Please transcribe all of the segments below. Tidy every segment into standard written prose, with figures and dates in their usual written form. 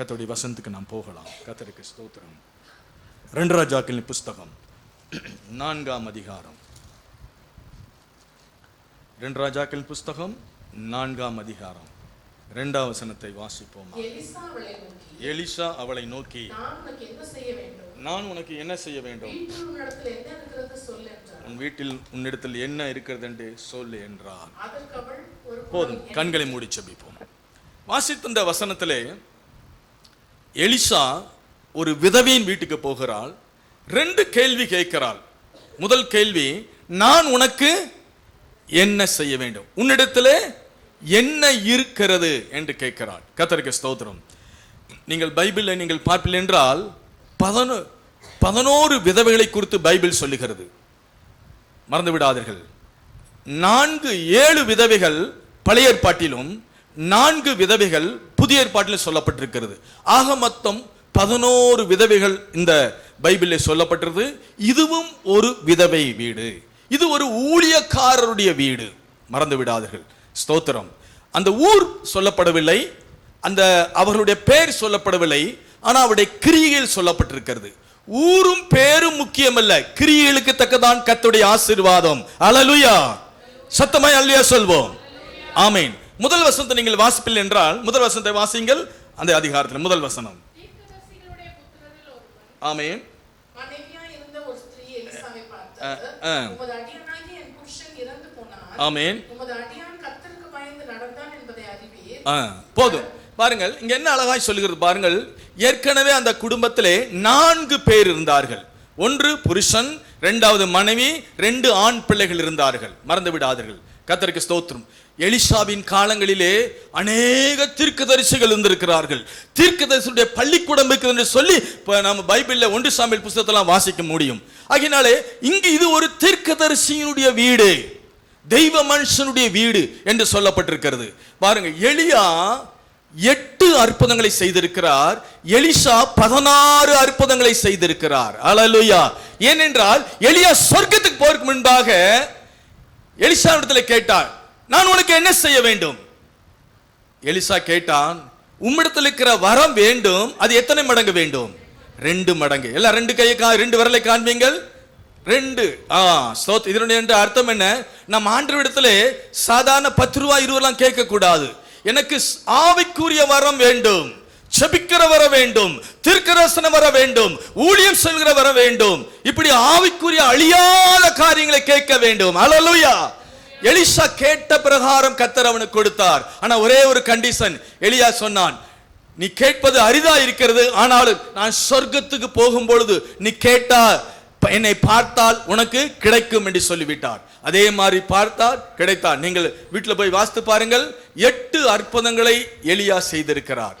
கர்த்தருடைய வசனத்துக்கு நாம் போகலாம். கர்த்தருக்கு ஸ்தோத்திரம். 2 ராஜாக்களின் புஸ்தகம் 4ஆம் அதிகாரம். 2 ராஜாக்களின் புஸ்தகம் 4ஆம் அதிகாரம் 2ஆம் வசனத்தை வாசிப்போம். எலிசா அவளை நோக்கி, நான் உனக்கு என்ன செய்ய வேண்டும்? உன் வீட்டில் உன்னிடத்தில் என்ன இருக்கிறது என்று சொல்லு என்றார். போதும், கண்களை மூடி ஜெபிப்போம். வாசித்த வசனத்திலே எலிசா ஒரு விதவையின் வீட்டுக்கு போகிறாள். 2 கேள்வி கேட்கிறாள். முதல் கேள்வி, நான் உனக்கு என்ன செய்ய வேண்டும், உன்னிடத்தில் என்ன இருக்கிறது என்று கேட்கிறாள். கர்த்தருக்கு ஸ்தோத்திரம். நீங்கள் பைபிளை நீங்கள் பார்ப்பீர்கள் என்றால் 11 விதவைகளை குறித்து பைபிள் சொல்லுகிறது. மறந்து விடாதீர்கள். 7 விதவைகள் பழைய ஏற்பாட்டிலும் 4 விதவைகள் புதிய ஏற்பாட்டிலும் சொல்லப்பட்டிருக்கிறது. ஆக மொத்தம் 11 விதவைகள் இந்த பைபிளில் சொல்லப்பட்டிருக்கிறது. இதுவும் ஒரு விதவை வீடு. இது ஒரு ஊழியக்காரருடைய வீடு. மறந்து விடாதீர்கள். ஸ்தோத்திரம். அந்த ஊர் சொல்லப்படவில்லை, அந்த அவர்களுடைய பெயர் சொல்லப்படவில்லை, ஆனால் அவருடைய கிரியைகள் சொல்லப்பட்டிருக்கிறது. ஊரும் பேரும் முக்கியமல்ல, கிரியைகளுக்கு தக்கதான் கர்த்தருடைய ஆசீர்வாதம். அல்லேலூயா. சத்தமாய் அல்லேலூயா சொல்வோம். ஆமென். முதல் வசனத்தை நீங்கள் வாசிப்பீர்கள் என்றால் முதல் வசனத்தை வாசிங்கள். அந்த அதிகாரத்தில் முதல் வசனம். ஆமென். ஆமென். போதும். பாருங்கள், இங்க என்ன அழகாய் சொல்லுகிறது பாருங்கள். ஏற்கனவே அந்த குடும்பத்திலே 4 பேர் இருந்தார்கள். 1 புருஷன், 2வது மனைவி, 2 ஆண் பிள்ளைகள் இருந்தார்கள். மறந்து விடாதீர்கள். கர்த்தருக்கு ஸ்தோத்திரம். எலிசாவின் காலங்களிலே அநேக தீர்க்கதரிசிகள் இருந்திருக்கிறார்கள். தீர்க்கதரிசியுடைய பள்ளிக்கூடம் இருக்குது என்று சொல்லி நம்ம பைபிளில் 1 சாமுவேல் புத்தகத்தெல்லாம் வாசிக்க முடியும். ஆகையினாலே இங்கு இது ஒரு தீர்க்கதரிசியினுடைய வீடு, தெய்வ மனுஷனுடைய வீடு என்று சொல்லப்பட்டிருக்கிறது. பாருங்க, எலியா 8 அற்புதங்களை செய்திருக்கிறார். எலிசா 16 அற்புதங்களை செய்திருக்கிறார். அல்லேலூயா. ஏனென்றால் எலியா சொர்க்கத்துக்கு போறதுக்கு முன்பாக எலிசா இடத்துல கேட்டார், நான் உனக்கு என்ன செய்ய வேண்டும்? எலிசா கேட்டான், உம்மிடத்தில் இருக்கிற வரம் வேண்டும். அது எத்தனை மடங்கு வேண்டும்? 2 மடங்கு. எல்லாம் 2 கையை 2 விரலை காண்பீங்கள். 2. இதனுடைய அர்த்தம் என்ன? நம் ஆண்டவரிடத்திலே சாதாரண 10 ரூபாய் 20 ரூபாய் கேட்க கூடாது. எனக்கு ஆவிக்குரிய வரம் வேண்டும், செபிக்கிற வர வேண்டும், தீர்க்கதரிசன வர வேண்டும், ஊழியம் செய்கிற வர வேண்டும். இப்படி ஆவிக்குரிய அழியாத காரியங்களை கேட்க வேண்டும். அல்லேலூயா. எலிசா கேட்ட பிரகாரம் கர்த்தர் அவனுக்கு கொடுத்தார். ஆனா ஒரே ஒரு கண்டிஷன். எலியா சொன்னான், நீ கேட்பது அரிதா இருக்கிறது, ஆனாலும் நான் சொர்க்கத்துக்கு போகும் பொழுது நீ கேட்டா என்னை பார்த்தால் உனக்கு கிடைக்கும் என்று சொல்லிவிட்டார். அதே மாதிரி பார்த்தால் கிடைத்தார். நீங்கள் வீட்டில் போய் வாசித்து பாருங்கள். 8 அற்புதங்களை எலியா செய்திருக்கிறார்.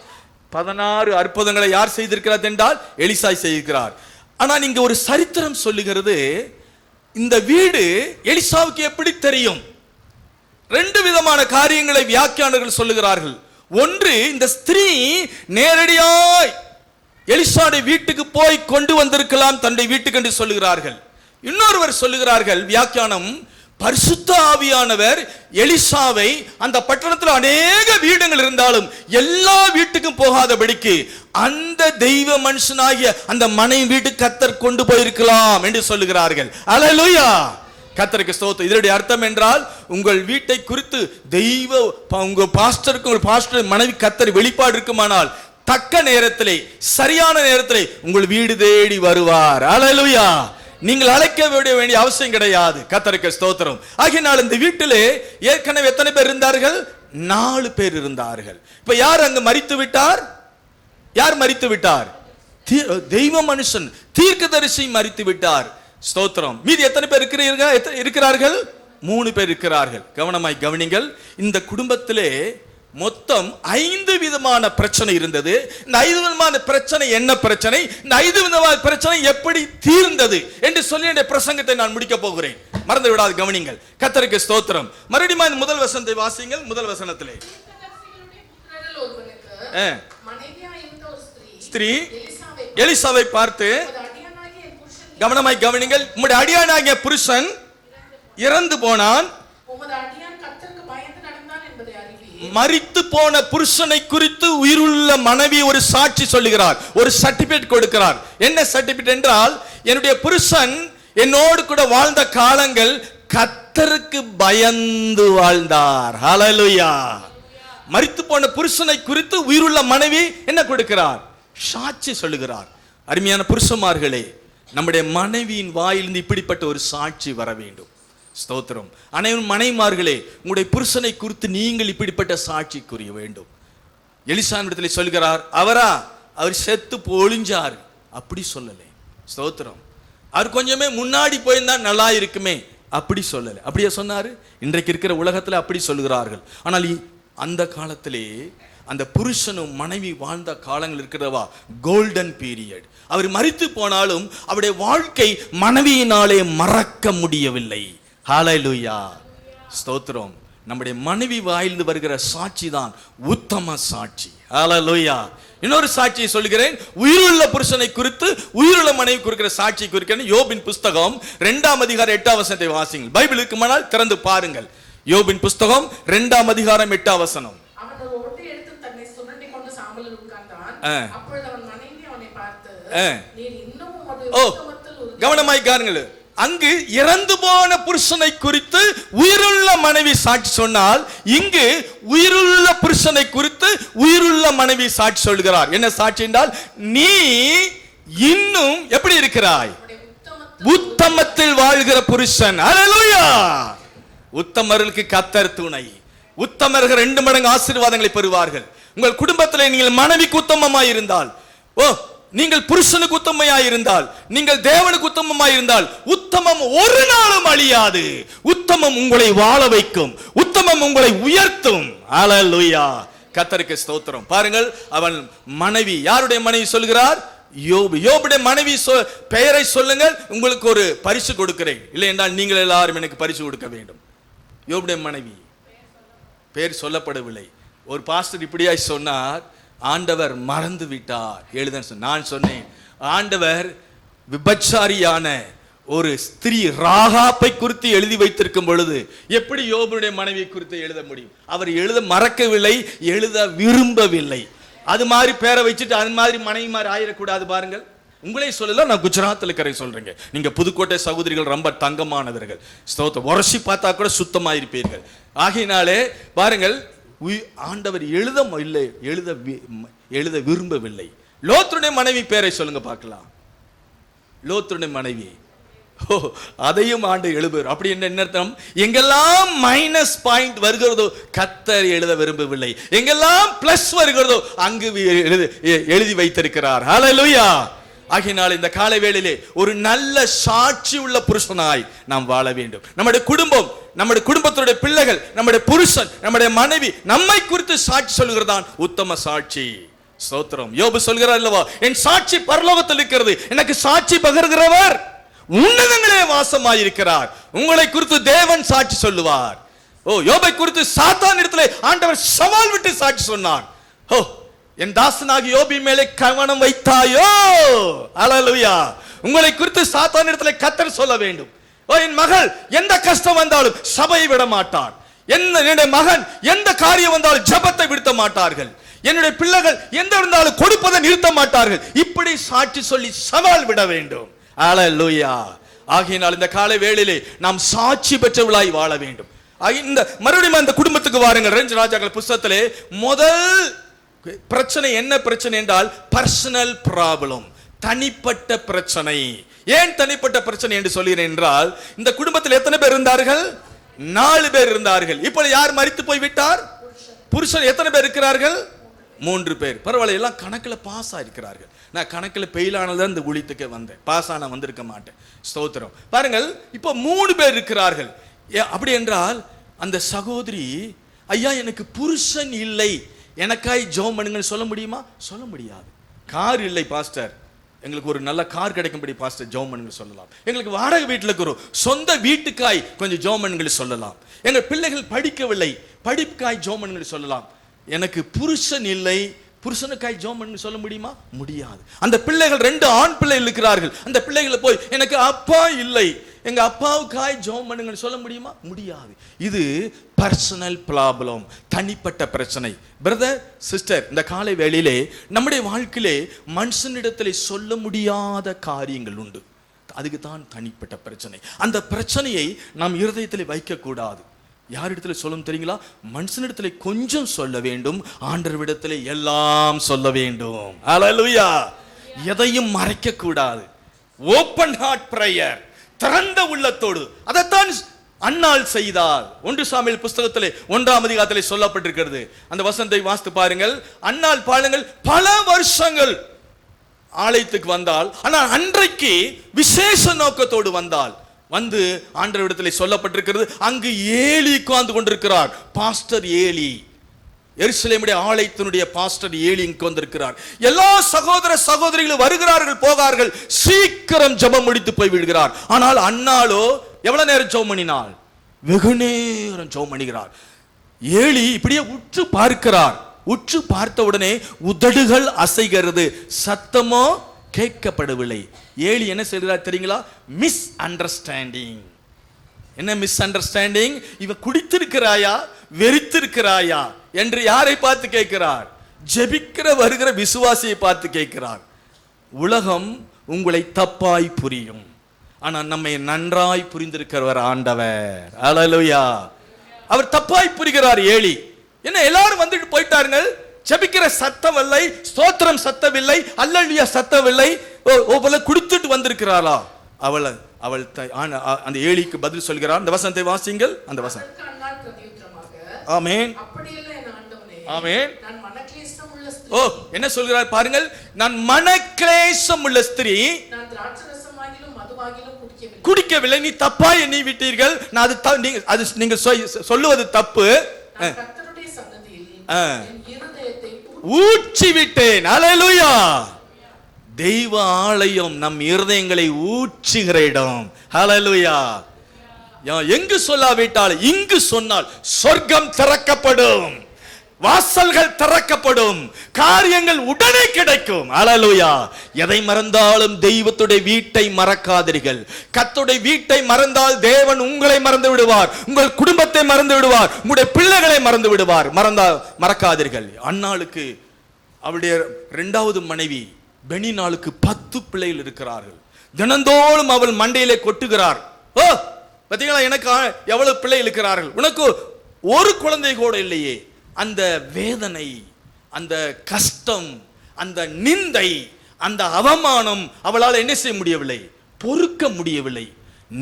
16 அற்புதங்களை யார் செய்திருக்கிறார் என்றால் எலிசா செய்திருக்கிறார். ஆனால் இங்க ஒரு சரித்திரம் சொல்லுகிறது. இந்த வீடு எலிசாவுக்கு எப்படி தெரியும்? 2 விதமான காரியங்களை வியாக்கியானர்கள் சொல்லுகிறார்கள். ஒன்று, இந்த ஸ்திரீ நேரடியாய் எலிசாவுடைய வீட்டுக்கு போய் கொண்டு வந்திருக்கலாம் தன்னுடைய வீட்டுக்கு என்று சொல்லுகிறார்கள். இன்னொருவர் சொல்லுகிறார்கள் வியாக்கியானம், பரிசுத்த ஆவியானவர் எலிசாவை அந்த பட்டணத்தில் அநேக வீடுகள் இருந்தாலும் எல்லா வீட்டுக்கும் போகாதபடிக்கு அந்த தெய்வ மனுஷனாகிய அந்த மனைவி வீட்டுக்கு கர்த்தர் கொண்டு போயிருக்கலாம் என்று சொல்லுகிறார்கள். அல்லேலூயா. கர்த்தருக்கு ஸ்தோத்திரம். இதனுடைய அர்த்தம் என்றால், உங்கள் வீட்டை குறித்து தெய்வ உங்க பாஸ்டருக்கு உங்கள் பாஸ்டர் மனைவி கர்த்தர் வெளிப்பாடு இருக்குமானால் தக்க நேரத்திலே சரியான நேரத்திலே உங்கள் வீடு தேடி வருவார். அல்லேலூயா. நீங்கள் அழைக்க வேண்டிய அவசியம் கிடையாது. கர்த்தருக்கு ஸ்தோத்திரம். ஆகையினால் இந்த வீட்டிலே ஏற்கனவே எத்தனை பேர் இருந்தார்கள்? 4 பேர் இருந்தார்கள். இப்ப யார் அங்கு மரித்து விட்டார்? யார் மரித்து விட்டார்? தெய்வ மனுஷன் தீர்க்கதரிசி மரித்து விட்டார். ஸ்தோத்திரம். மீதி எத்தனை பேர் இருக்கிறார்கள்? 3 பேர் இருக்கிறார்கள். கவனமாய் கவனிங்கள். இந்த குடும்பத்திலே மொத்தம் 5 விதமான பிரச்சனை இருந்தது. இந்த 5 விதமான பிரச்சனை என்ன பிரச்சனை, இந்த 5 விதமான பிரச்சனை எப்படி தீர்ந்தது என்று சொல்லி இந்த பிரசங்கத்தை நான் முடிக்க போகிறேன். மறந்து விடாது கவனிங்கள். கர்த்தருக்கு ஸ்தோத்திரம். மறுபடியும் முதல் வசனத்தை வாசிங்கள். முதல் வசனத்திலே ஸ்திரீ எலிசாவை பார்த்து, கவனமாய் கவனிங்கள், உம்முடைய அடியானாகிய புருஷன் இறந்து போனான், மரித்து போன புருஷனை குறித்து உயிருள்ள மனைவி ஒரு சாட்சி சொல்லுகிறார், ஒரு சர்டிபிகேட் கொடுக்கிறார். என்ன சர்டிபிகேட் என்றால், என்னுடைய புருஷன் என்னோடு கூட வாழ்ந்த காலங்கள் கர்த்தருக்கு பயந்து வாழ்ந்தார். ஹல்லேலூயா. மரித்து போன புருஷனை குறித்து உயிருள்ள மனைவி என்ன கொடுக்கிறார்? சாட்சி சொல்லுகிறார். அருமையான புருஷமார்களே, நம்முடைய மனைவியின் வாயிலிருந்து இப்படிப்பட்ட ஒரு சாட்சி வர வேண்டும். ஸ்தோத்திரம். அனைவரும் மனைவிமார்களே, உங்களுடைய புருஷனை குறித்து நீங்கள் இப்படிப்பட்ட சாட்சி கூறிய வேண்டும். எலிசாவிடத்தில் சொல்கிறார், அவர் செத்து பொழிஞ்சார், அப்படி சொல்லலை. ஸ்தோத்திரம். அவர் கொஞ்சமே முன்னாடி போயிருந்தா நல்லா இருக்குமே, அப்படி சொல்லலை. அப்படியே சொன்னாரு. இன்றைக்கு இருக்கிற உலகத்தில் அப்படி சொல்லுகிறார்கள். ஆனால் அந்த காலத்திலே அந்த புருஷனும் மனைவி வாழ்ந்த காலங்கள் இருக்கிறவா கோல்டன் பீரியட். அவர் மரித்து போனாலும் அவருடைய வாழ்க்கை மனைவியினாலே மறக்க முடியவில்லை. ஹல்லேலூயா. ஸ்தோத்திரம். நம்முடைய மனைவி வாயிலிருந்து வருகிற சாட்சி தான் உத்தம சாட்சி. ஹல்லேலூயா. இன்னொரு சாட்சியை சொல்கிறேன். உயிருள்ள புருஷனை குறித்து உயிருள்ள மனைவி குறிக்கிற சாட்சி குறிக்கிறேன். யோபின் புஸ்தகம் 2ஆம் அதிகாரம் 8ஆம் வசனத்தை வாசிங்கள். பைபிளுக்கு முன்னால் திறந்து பாருங்கள். யோபின் புஸ்தகம் 2ஆம் அதிகாரம் 8ஆம் வசனம். கவனமாய் காருங்கள். அங்கு இறந்து போன புருஷனை குறித்து உயிருள்ள மனைவி சாட்சி சொன்னால், இங்கு உயிருள்ள புருஷனை குறித்து உயிருள்ள மனைவி சாட்சி சொல்கிறார். என்ன சாட்சி என்றால், நீ இன்னும் எப்படி இருக்கிறாய்? உத்தமத்தில் வாழ்கிற புருஷன். ஹல்லேலூயா. உத்தமர்களுக்கு கர்த்தர் துணை. உத்தமர்கள் 2 மடங்கு ஆசீர்வாதங்களை பெறுவார்கள். உங்கள் குடும்பத்தில் நீங்கள் மனைவிக்கு உத்தமமாய் இருந்தால், நீங்கள் புருஷனுக்கு உத்தமமாய் இருந்தால், நீங்கள் தேவனுக்கு உத்தமமாய் இருந்தால், உத்தமம் ஒரு நாளும் அழியாது. உத்தமம் உங்களை வாழ வைக்கும். உத்தமம் உங்களை உயர்த்தும். ஹல்லேலூயா. கர்த்தருக்கு ஸ்தோத்திரம். பாருங்கள், அவன் மனைவி, யாருடைய மனைவி சொல்கிறார்? யோபு. யோபுடைய மனைவி பெயரை சொல்லுங்கள், உங்களுக்கு ஒரு பரிசு கொடுக்கிறேன். இல்லை என்றால் நீங்கள் எல்லாரும் எனக்கு பரிசு கொடுக்க வேண்டும். யோபுடைய மனைவி பெயர் சொல்லப்படவில்லை. ஒரு பாஸ்டர் இப்படியாய் சொன்னார், ஆண்டவர் மறந்து விட்டார் எழுத. நான் சொன்னேன், ஆண்டவர் விபச்சாரியான ஒரு ஸ்திரீ ராகாப்பை குறித்து எழுதி வைத்திருக்கும் பொழுது எப்படி யோபுடைய மனைவியை குறித்து எழுத முடியும்? அவர் எழுத மறக்கவில்லை, எழுத விரும்பவில்லை. அது மாதிரி பேரை வச்சுட்டு அது மாதிரி மனைவி மாதிரி ஆயிடக்கூடாது. பாருங்கள், உங்களே சொல்லல, நான் குஜராத்தில் இருக்கிற சொல்றேங்க. நீங்க புதுக்கோட்டை சகோதரிகள் ரொம்ப தங்கமானவர்கள். ஸ்தோத்திரம். உரசி பார்த்தா கூட சுத்தமாயிருப்பீர்கள். ஆகையினாலே பாருங்கள், ஆண்டவர் எழுத விரும்பவில்லை. லோத்துடைய மனைவி பேரை சொல்லுங்க பார்க்கலாம். லோத்துடைய மனைவி, அதையும் ஆண்டு எழுதுவார். அப்படி என்ன அர்த்தம்? எங்கெல்லாம் மைனஸ் பாயிண்ட் வருகிறதோ கர்த்தர் எழுத விரும்பவில்லை. எங்கெல்லாம் பிளஸ் வருகிறதோ அங்கு எழுதி வைத்திருக்கிறார். ஹல்லேலூயா. ஆகினால் இந்த காலை வேளையிலே ஒரு நல்ல சாட்சி உள்ள புருஷனாய் நாம் வாழ வேண்டும். நம்முடைய குடும்பம், நம்முடைய குடும்பத்துடைய பிள்ளைகள், நம்முடைய புருஷன், நம்முடைய மனைவி நம்மை குறித்து சாட்சி சொல்கிறதான் உத்தம சாட்சி. ஸ்தோத்திரம். யோபு சொல்கிறார் அல்லவா, என் சாட்சி பரலோகத்தில் இருக்கிறது, எனக்கு சாட்சி பகர்கிறவர் உன்னதங்களே வாசமாயிருக்கிறார். உங்களை குறித்து தேவன் சாட்சி சொல்லுவார். யோபை குறித்து சாத்தான் இடத்திலே ஆண்டவர் சவால் விட்டு சாட்சி சொன்னார். என் தாசனாகி யோபி மேலே கவனம் வைத்தாயோ? ஹல்லேலூயா. உங்களை குறித்து சாத்தான் இடத்திலே கர்த்தர் சொல்ல வேண்டும். என் மகள் எந்த கஷ்டம் வந்தாலும் சபையை விட மாட்டார். என்னுடைய மகன் எந்த காரியம் வந்தாலும் ஜெபத்தை விடுத்த மாட்டார்கள். என்னுடைய பிள்ளைகள் எந்த இருந்தாலும் கொடுப்பதை நிறுத்த மாட்டார்கள். இப்படி சாட்சி சொல்லி சவால் விட வேண்டும். ஹல்லேலூயா. ஆகையினால் இந்த காலை வேளையிலே நாம் சாட்சி பெற்றவர்களாய் வாழ வேண்டும். இந்த மறுபடியும் அந்த குடும்பத்துக்கு வாருங்கள். 2 ராஜாக்கள் புத்தகத்திலே முதல் பிரச்சனை என்ன பிரச்சனை என்றால் பர்சனல் ப்ராப்ளம், தனிப்பட்ட பிரச்சனை. ஏன் தனிப்பட்ட பிரச்சனை என்று சொல்கிறேன் என்றால், இந்த குடும்பத்தில் எத்தனை பேர் இருந்தார்கள்? 4 பேர் இருந்தார்கள். இப்போ யார் மரித்து போய் விட்டார்? புருஷன். எத்தனை பேர் இருக்கிறார்கள்? 3 பேர். பரவாயில்ல, எல்லாம் கணக்கில் பாஸ் ஆயிருக்கிறார்கள். நான் கணக்கில் பெயில் ஆனதான் இந்த ஊழியத்துக்கே வந்தேன், பாஸ் ஆன வந்திருக்க மாட்டேன். ஸ்தோத்திரம். பாருங்கள், இப்போ 3 பேர் இருக்கிறார்கள். அப்படி என்றால் அந்த சகோதரி, ஐயா எனக்கு புருஷன் இல்லை, எனக்காய் ஜெபம் பண்ணுங்கன்னு சொல்ல முடியுமா? சொல்ல முடியாது. கார் இல்லை பாஸ்டர், எங்களுக்கு ஒரு நல்ல கார் கிடைக்கும்படி பாஸ்டர் ஜெபம் பண்ணுங்க சொல்லலாம். எங்களுக்கு வாடகை வீட்டில் இருக்கிறோம், சொந்த வீட்டுக்காய் கொஞ்சம் ஜெபம் பண்ணுங்க சொல்லலாம். எங்கள் பிள்ளைகள் படிக்கவில்லை, படிப்புக்காய் ஜெபம் பண்ணுங்க சொல்லலாம். எனக்கு புருஷன் இல்லை, புருஷனுக்காய் ஜெபம் பண்ணு சொல்ல முடியுமா? முடியாது. அந்த பிள்ளைகள் 2 ஆண் பிள்ளைகள் இருக்கிறார்கள். அந்த பிள்ளைகளை போய் எனக்கு அப்பா இல்லை, எங்க அப்பாவுக்காய் ஜெபம் பண்ணுங்கன்னு சொல்ல முடியுமா? முடியாது. இது பர்சனல் ப்ராப்ளம், தனிப்பட்ட பிரச்சனை. பிரதர் சிஸ்டர், இந்த காலை வேளையிலே நம்முடைய வாழ்க்கையிலே மனுஷனிடத்திலே சொல்ல முடியாத காரியங்கள் உண்டு. அதுக்கு தான் தனிப்பட்ட பிரச்சனை. அந்த பிரச்சனையை நாம் இருதயத்திலே வைக்க கூடாது. யாரிடத்துல சொல்லணும் தெரியுங்களா? மனுஷனிடத்துல கொஞ்சம் சொல்ல வேண்டும், ஆண்டவரிடத்துல எல்லாம் சொல்ல வேண்டும். ஹல்லேலூயா. எதையும் மறைக்க கூடாது. ஓபன் ஹார்ட் பிரேயர், திறந்த உள்ளத்தோடு. அதைத்தான் அன்னாள் செய்தார். 1 சாமுவேல் புஸ்தகத்திலே 1ஆம் அதிகாரத்திலே சொல்லப்பட்டிருக்கிறது. அந்த வசனத்தை வாசித்து பாருங்கள். அன்னாள் பாருங்கள், பல வருஷங்கள் ஆலயத்துக்கு வந்தால், ஆனால் அன்றைக்கு விசேஷ நோக்கத்தோடு வந்தால். வந்து ஆண்டவரிடத்தில் சொல்லப்பட்டிருக்கிறது, அங்கு ஏலி உட்கார்ந்து கொண்டிருக்கிறார். பாஸ்டர் ஏலி, எருசலேமுடைய ஆலயத்தினுடைய பாஸ்டர் ஏலி இங்கு வந்திருக்கிறார். எல்லா சகோதர சகோதரிகளும் வருகிறார்கள் போகிறார்கள். சீக்கிரம் ஜெபம் முடித்து போய் விடுகிறார். ஆனால் அன்னாளோ எவ்வளவு நேரம் ஜெபம் பண்ணினாள்? வெகு நேரம் ஜெபம் பண்ணுகிறார். ஏலி இப்படியே உற்று பார்க்கிறார். உற்று பார்த்த உடனே உதடுகள் அசைகிறது, சத்தமோ கேட்கப்படவில்லை. ஏலி என்ன செய்கிறார் தெரியுங்களா? Miss understanding. என்ன மிஸ் அண்டர்ஸ்டாண்டிங்? இவ குடித்திருக்கிறாயா, வெறித்திருக்கிறாயா என்று யாரை பார்த்து கேட்கிறார்? ஜெபிக்கிற வருகிற விசுவாசியை பார்த்து கேட்கிறார். உலகம் உங்களை தப்பாய் புரியும், ஆனா நம்மை நன்றாய் புரிந்திருக்கிறவர் ஆண்டவர். ஹல்லேலூயா. அவர் தப்பாய் புரிகிறார் ஏலி. என்ன எல்லாரும் வந்துட்டு போயிட்டாருங்க, ஜெபிக்கிற சத்தம் இல்லை, ஸ்தோத்திரம் சத்தமில்லை, அல்லேலூயா சத்தமில்லை, குடித்துட்டு வந்திருக்கிறாளா? அவள் அந்த ஏலிக்கு பதில் சொல்கிறார். அந்த வசனத்தை வாசிங்கள். அந்த வசனம். ஆமென், ஆமென். ஓ, என்ன சொல்கிறார் பாருங்கள். நான் மனக்லேசம் உள்ள ஸ்திரீ, குடிக்கவில்லை. நீ தப்பா எண்ணி விட்டீர்கள். நான் அது நீங்க சொல்லுவது தப்பு. ஊற்றி விட்டேன். ஹல்லேலூயா. தெய்வ ஆலயம் நம் இருதயங்களை ஊற்றுகிற இடம். ஹல்லேலூயா. எங்கு சொல்லாவிட்டால் இங்கு சொன்னால் சொர்க்கம் திறக்கப்படும், வாசல்கள் திறக்கப்படும், காரியங்கள் உடனே கிடைக்கும். ஹல்லேலூயா. எதை மறந்தாலும் தெய்வத்துடைய வீட்டை மறக்காதீர்கள். கர்த்தருடைய வீட்டை மறந்தால் தேவன் உங்களை மறந்து விடுவார், உங்கள் குடும்பத்தை மறந்து விடுவார், உங்களுடைய பிள்ளைகளை மறந்து விடுவார். மறக்காதீர்கள். அன்னாளுக்கு அவளுடைய 2வது மனைவி பெனினாளுக்கு 10 பிள்ளைகள் இருக்கிறார்கள். தினந்தோறும் அவள் மண்டையிலே கொட்டுகிறார். ஓ பாத்தீங்களா, எனக்கு எவ்வளவு பிள்ளை இருக்கிறார்கள், உனக்கு ஒரு குழந்தை கூட இல்லையே. அந்த வேதனை, அந்த கஷ்டம், அந்த நிந்தை, அந்த அவமானம் அவளால் என்ன செய்ய முடியவில்லை, பொறுக்க முடியவில்லை.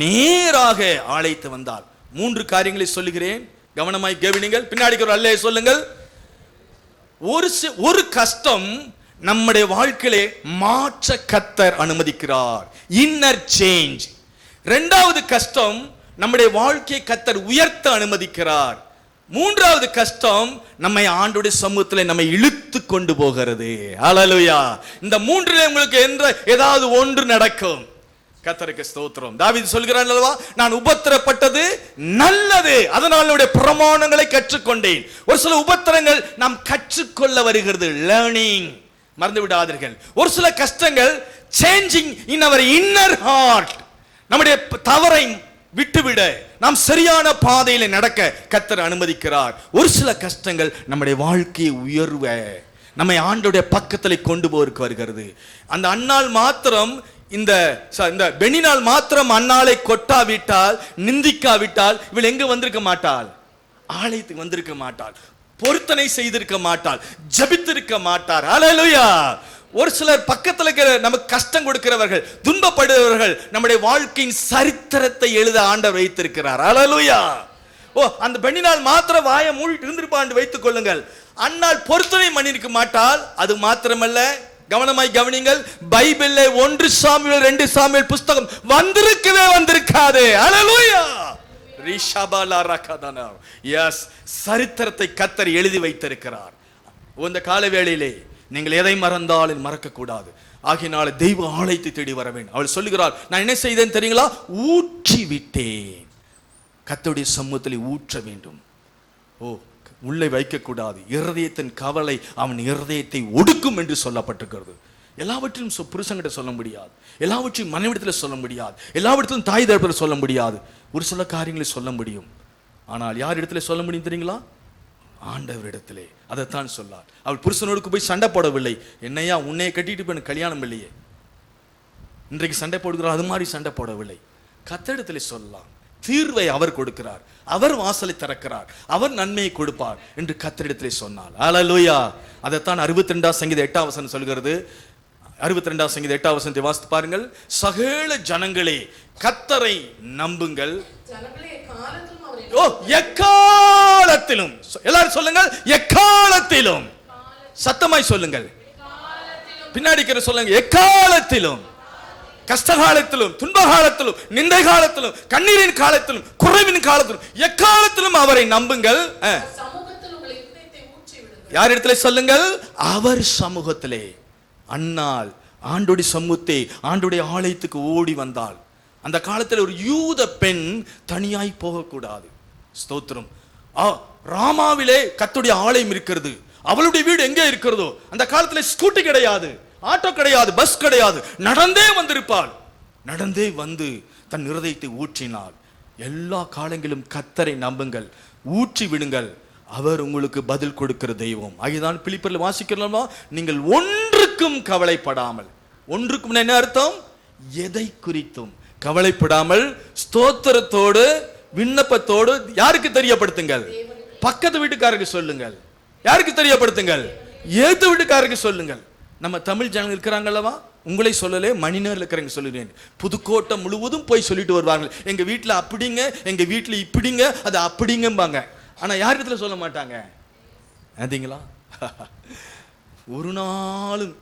நேராக ஆலயத்து வந்தால் 3 காரியங்களை சொல்லுகிறேன், கவனமாய் கவனிங்கள். பின்னாடி ஒரு அல்லே சொல்லுங்கள். ஒரு கஷ்டம் நம்முடைய வாழ்க்கையிலே மாற்ற கர்த்தர் அனுமதிக்கிறார், இன்னர் சேஞ்ச். 2வது கஷ்டம் நம்முடைய வாழ்க்கையை கர்த்தர் உயர்த்த அனுமதிக்கிறார். 3வது கஷ்டம் நம்மை ஆண்டவருடைய சமூகத்தில் நம்மை இழுத்து கொண்டு போகிறது. ஹல்லேலூயா. இந்த 3ல உங்களுக்கு ஏதாவது ஒன்று நடக்கும். கர்த்தருக்கு ஸ்தோத்திரம். தாவீது சொல்கிறான் அல்லவா, நான் உபத்திரப்பட்டது நல்லது, அதனால் என்னுடைய பிரமாணங்களை கற்றுக்கொண்டேன். ஒரு சில உபத்திரங்கள் நாம் கற்றுக்கொள்ள வருகிறது, லேர்னிங். மறந்து விடாதீர்கள். ஒரு சில கஷ்டங்கள் changing in our inner heart, நம்முடைய தவறை விட்டுவிட, நாம் சரியான பாதையில நடக்க கர்த்தர் அனுமதிக்கிறார். ஒரு சில கஷ்டங்கள் நம்முடைய வாழ்க்கையை உயர்வ, நம்மை ஆண்டவருடைய பக்கத்தில் கொண்டு போருக்கு வருகிறது. அந்த அன்னாள் மாத்திரம், இந்த பெனினாள் மாத்திரம் அன்னாளை கொட்டாவிட்டால், நிந்திக்காவிட்டால் இவள் எங்க வந்திருக்க மாட்டாள்? ஆலயத்துக்கு வந்திருக்க மாட்டாள், பொருத்தனை செய்திருக்க மாட்டாள், ஜபித்திருக்க மாட்டார். ஹல்லேலூயா. ஒரு சிலர் பக்கத்தில் இருக்கிற நமக்கு கஷ்டம் கொடுக்கிறவர்கள், துன்பப்படுகிறவர்கள், நம்முடைய வாழ்க்கையின் சரித்திரத்தை எழுத ஆண்டவர் வைத்திருக்கிறார். ஹல்லேலூயா. ஓ, அந்த பெண்ணினால் மாத்திரம் வாயை மூடிட்டு இருந்திருப்பான்னு வைத்துக் கொள்ளுங்கள். அன்னாள் பொருத்தனை பண்ணிருக்க மாட்டால். அது மாத்திரமல்ல, கவனமாய் கவனிங்கள், பைபிள்ல 1 சாமுவேல் 2 சாமுவேல் புஸ்தகம் வந்திருக்கவே வந்திருக்காது. ஹல்லேலூயா. எஸ், சரித்திரத்தை கர்த்தர் எழுதி வைத்திருக்கிறார். இந்த கால வேளையிலே நீங்கள் எதை மறந்தாலும் மறக்க கூடாது. ஆகினால தெய்வ ஆலயத்தை தேடி வர வேண்டும். அவள் சொல்லுகிறாள், நான் என்ன செய்தேன் தெரியுங்களா? ஊற்றி விட்டேன். கர்த்தருடைய சமூகத்தில் ஊற்ற வேண்டும். ஓ, உள்ளே வைக்கக்கூடாது. இருதயத்தின் கவலை அவன் இருதயத்தை ஒடுக்கும் என்று சொல்லப்பட்டிருக்கிறது. எல்லாவற்றையும் புருஷங்கிட்ட சொல்ல முடியாது, எல்லாவற்றையும் மனைவிடத்தில் சொல்ல முடியாது, எல்லாவற்றிலும் தாய் தகப்பனிடத்தில் சொல்ல முடியாது. ஒரு சில காரியங்களை சொல்ல முடியும். ஆனால் யார் இடத்துல சொல்ல முடியும் தெரியுங்களா? ஆண்டவரிடத்திலே. அதைத்தான் சொல்லார். அவள் புருஷனோடு போய் சண்டை போடவில்லை. என்னையா உன்னைய கட்டிட்டு போய் எனக்கு கல்யாணம் இல்லையே, இன்றைக்கு சண்டை போடுகிறார், அது மாதிரி சண்டை போடவில்லை. கர்த்தரிடத்திலே சொல்லலாம். தீர்வை அவர் கொடுக்கிறார், அவர் வாசலை திறக்கிறார், அவர் நன்மையை கொடுப்பார் என்று கர்த்தரிடத்திலே சொன்னார். ஹல்லேலூயா. அதைத்தான் 62 சங்கீதம் 8 வசனம் சொல்கிறது. 62 சங்கீதம் 8 வசனத்தை வாசித்து பாருங்கள். சகல ஜனங்களே கர்த்தரை நம்புங்கள். ஓ, எக்காலத்திலும். எல்லாரும் சொல்லுங்கள், எக்காலத்திலும். சத்தமாய் சொல்லுங்கள். பின்னாடி சொல்லுங்க, எக்காலத்திலும். கஷ்ட காலத்திலும், துன்ப காலத்திலும், நிந்தை காலத்திலும், கண்ணீரின் காலத்திலும், குறைவின் காலத்திலும், எக்காலத்திலும் அவரை நம்புங்கள். யார் இடத்துல சொல்லுங்கள்? அவர் சமூகத்திலே. அன்னாள் ஆண்டோடைய சமூகத்தை, ஆண்டோடைய ஆலயத்துக்கு ஓடி வந்தாள். அந்த காலத்தில் ஒரு யூத பெண் தனியாய் போகக்கூடாது. ஸ்தோத்திரம். ராமாவிலே கர்த்தருடைய ஆலயம் இருக்கிறது. அவளுடைய வீடு எங்கே இருக்கிறதோ, அந்த காலத்தில் ஸ்கூட்டி கிடையாது, ஆட்டோ கிடையாது, பஸ் கிடையாது, நடந்தே வந்திருப்பாள். நடந்தே வந்து தன் இருதயத்தை ஊற்றினாள். எல்லா காலங்களிலும் கர்த்தரை நம்புங்கள், ஊற்றி விடுங்கள், அவர் உங்களுக்கு பதில் கொடுக்கிற தெய்வம். ஆகியதான் பிலிப்பியரில் வாசிக்கிறோமா, நீங்கள் ஒன்றுக்கும் கவலைப்படாமல். ஒன்றுக்கும் என்ன அர்த்தம்? எதை குறித்தும் கவலைப்படாமல் ஸ்தோத்திரத்தோடு விண்ணப்பத்தோடு யாருக்கு தெரியப்படுத்துங்கள்? பக்கத்து வீட்டுக்காரருக்கு சொல்லுங்கள். யாருக்கு தெரியப்படுத்துங்கள்? ஏத்து வீட்டுக்காரருக்கு சொல்லுங்கள். நம்ம தமிழ் ஜனங்கள் இருக்கிறாங்களவா, உங்களை சொல்லலே, மணிநேரில் இருக்கிறவங்க சொல்லுறேன். புதுக்கோட்டை முழுவதும் போய் சொல்லிட்டு வருவார்கள், எங்க வீட்டில் அப்படிங்க, எங்க வீட்டில் இப்படிங்க, அது அப்படிங்கம்பாங்க. ஆனா யாரிடத்துல சொல்ல மாட்டாங்க. அதீங்களா? ஒரு நாளும்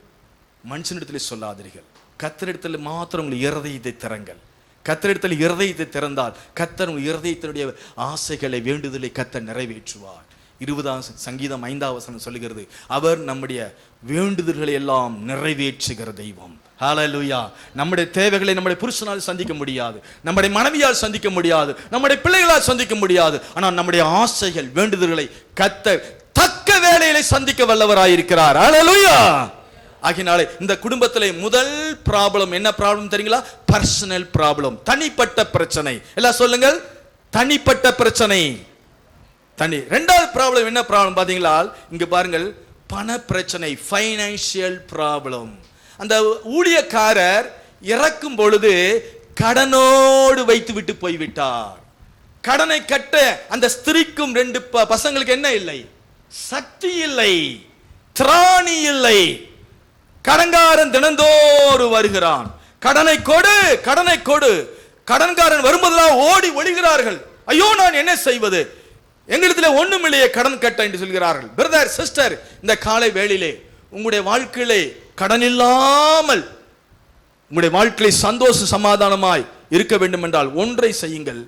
மனுஷனிடத்துல சொல்லாதீர்கள். கர்த்தரிடத்தில் மாத்திரம் உங்கள் இருதயத்தை திறங்கள். கர்த்தரிடத்தில் இருதயத்தை திறந்தால் கர்த்தர் உங்கள் இருதயத்தினுடைய ஆசைகளை, வேண்டுதலை கர்த்தர் நிறைவேற்றுவார். 20 சங்கீதம் 5 வசனம் சொல்லுகிறது, அவர் நம்முடைய வேண்டுதல்களை எல்லாம் நிறைவேற்றுகிற தெய்வம். ஹல்லேலூயா. நம்முடைய தேவைகளை நம்முடைய புருஷனால் சந்திக்க முடியாது, நம்முடைய மனைவியால் சந்திக்க முடியாது, நம்முடைய பிள்ளைகளால் சந்திக்க முடியாது. ஆனால் நம்முடைய ஆசைகள், வேண்டுதல்களை கர்த்தர் தக்க வேளையிலே சந்திக்க வல்லவராயிருக்கிறார். ஹல்லேலூயா. ஆகினாலே இந்த குடும்பத்திலே முதல் ப்ராப்ளம் என்ன ப்ராப்ளம் தெரியுங்களா? பர்சனல் ப்ராப்ளம், தனிப்பட்ட பிரச்சனை. எல்லாம் சொல்லுங்கள், தனிப்பட்ட பிரச்சனை. ரெண்டாவது ப்ராப்ளம் என்ன ப்ராப்ளம் பாத்தீங்களா? இங்க பாருங்கள், பண பிரச்சனை, ஃபைனான்சியல் ப்ராப்ளம். அந்த ஊழியக்காரர் இறக்கும் பொழுது கடனோடு வைத்து விட்டு போய்விட்டார். கடனை கட்ட அந்த ஸ்திரீக்கும் 2 பசங்களுக்கு என்ன இல்லை? சக்தி இல்லை, திராணி இல்லை. கடன்காரன் தினந்தோறும் வருகிறான், கடனை கொடு, கடனை கொடு. கடன்காரன் வரும்போதெல்லாம் ஓடி ஒளிகிறார்கள். ஐயோ, நான் என்ன செய்வது, எங்களிடத்தில் ஒண்ணும் இல்லையே கடன் கட்ட என்று சொல்கிறார்கள். பிரதர், சிஸ்டர், இந்த காலை வேளையிலே உங்களுடைய வாழ்க்கையிலே கடன் இல்லாமல் உங்களுடைய வாழ்க்கையை சந்தோஷ சமாதானமாய் இருக்க வேண்டும் என்றால் ஒன்றை செய்யுங்கள்.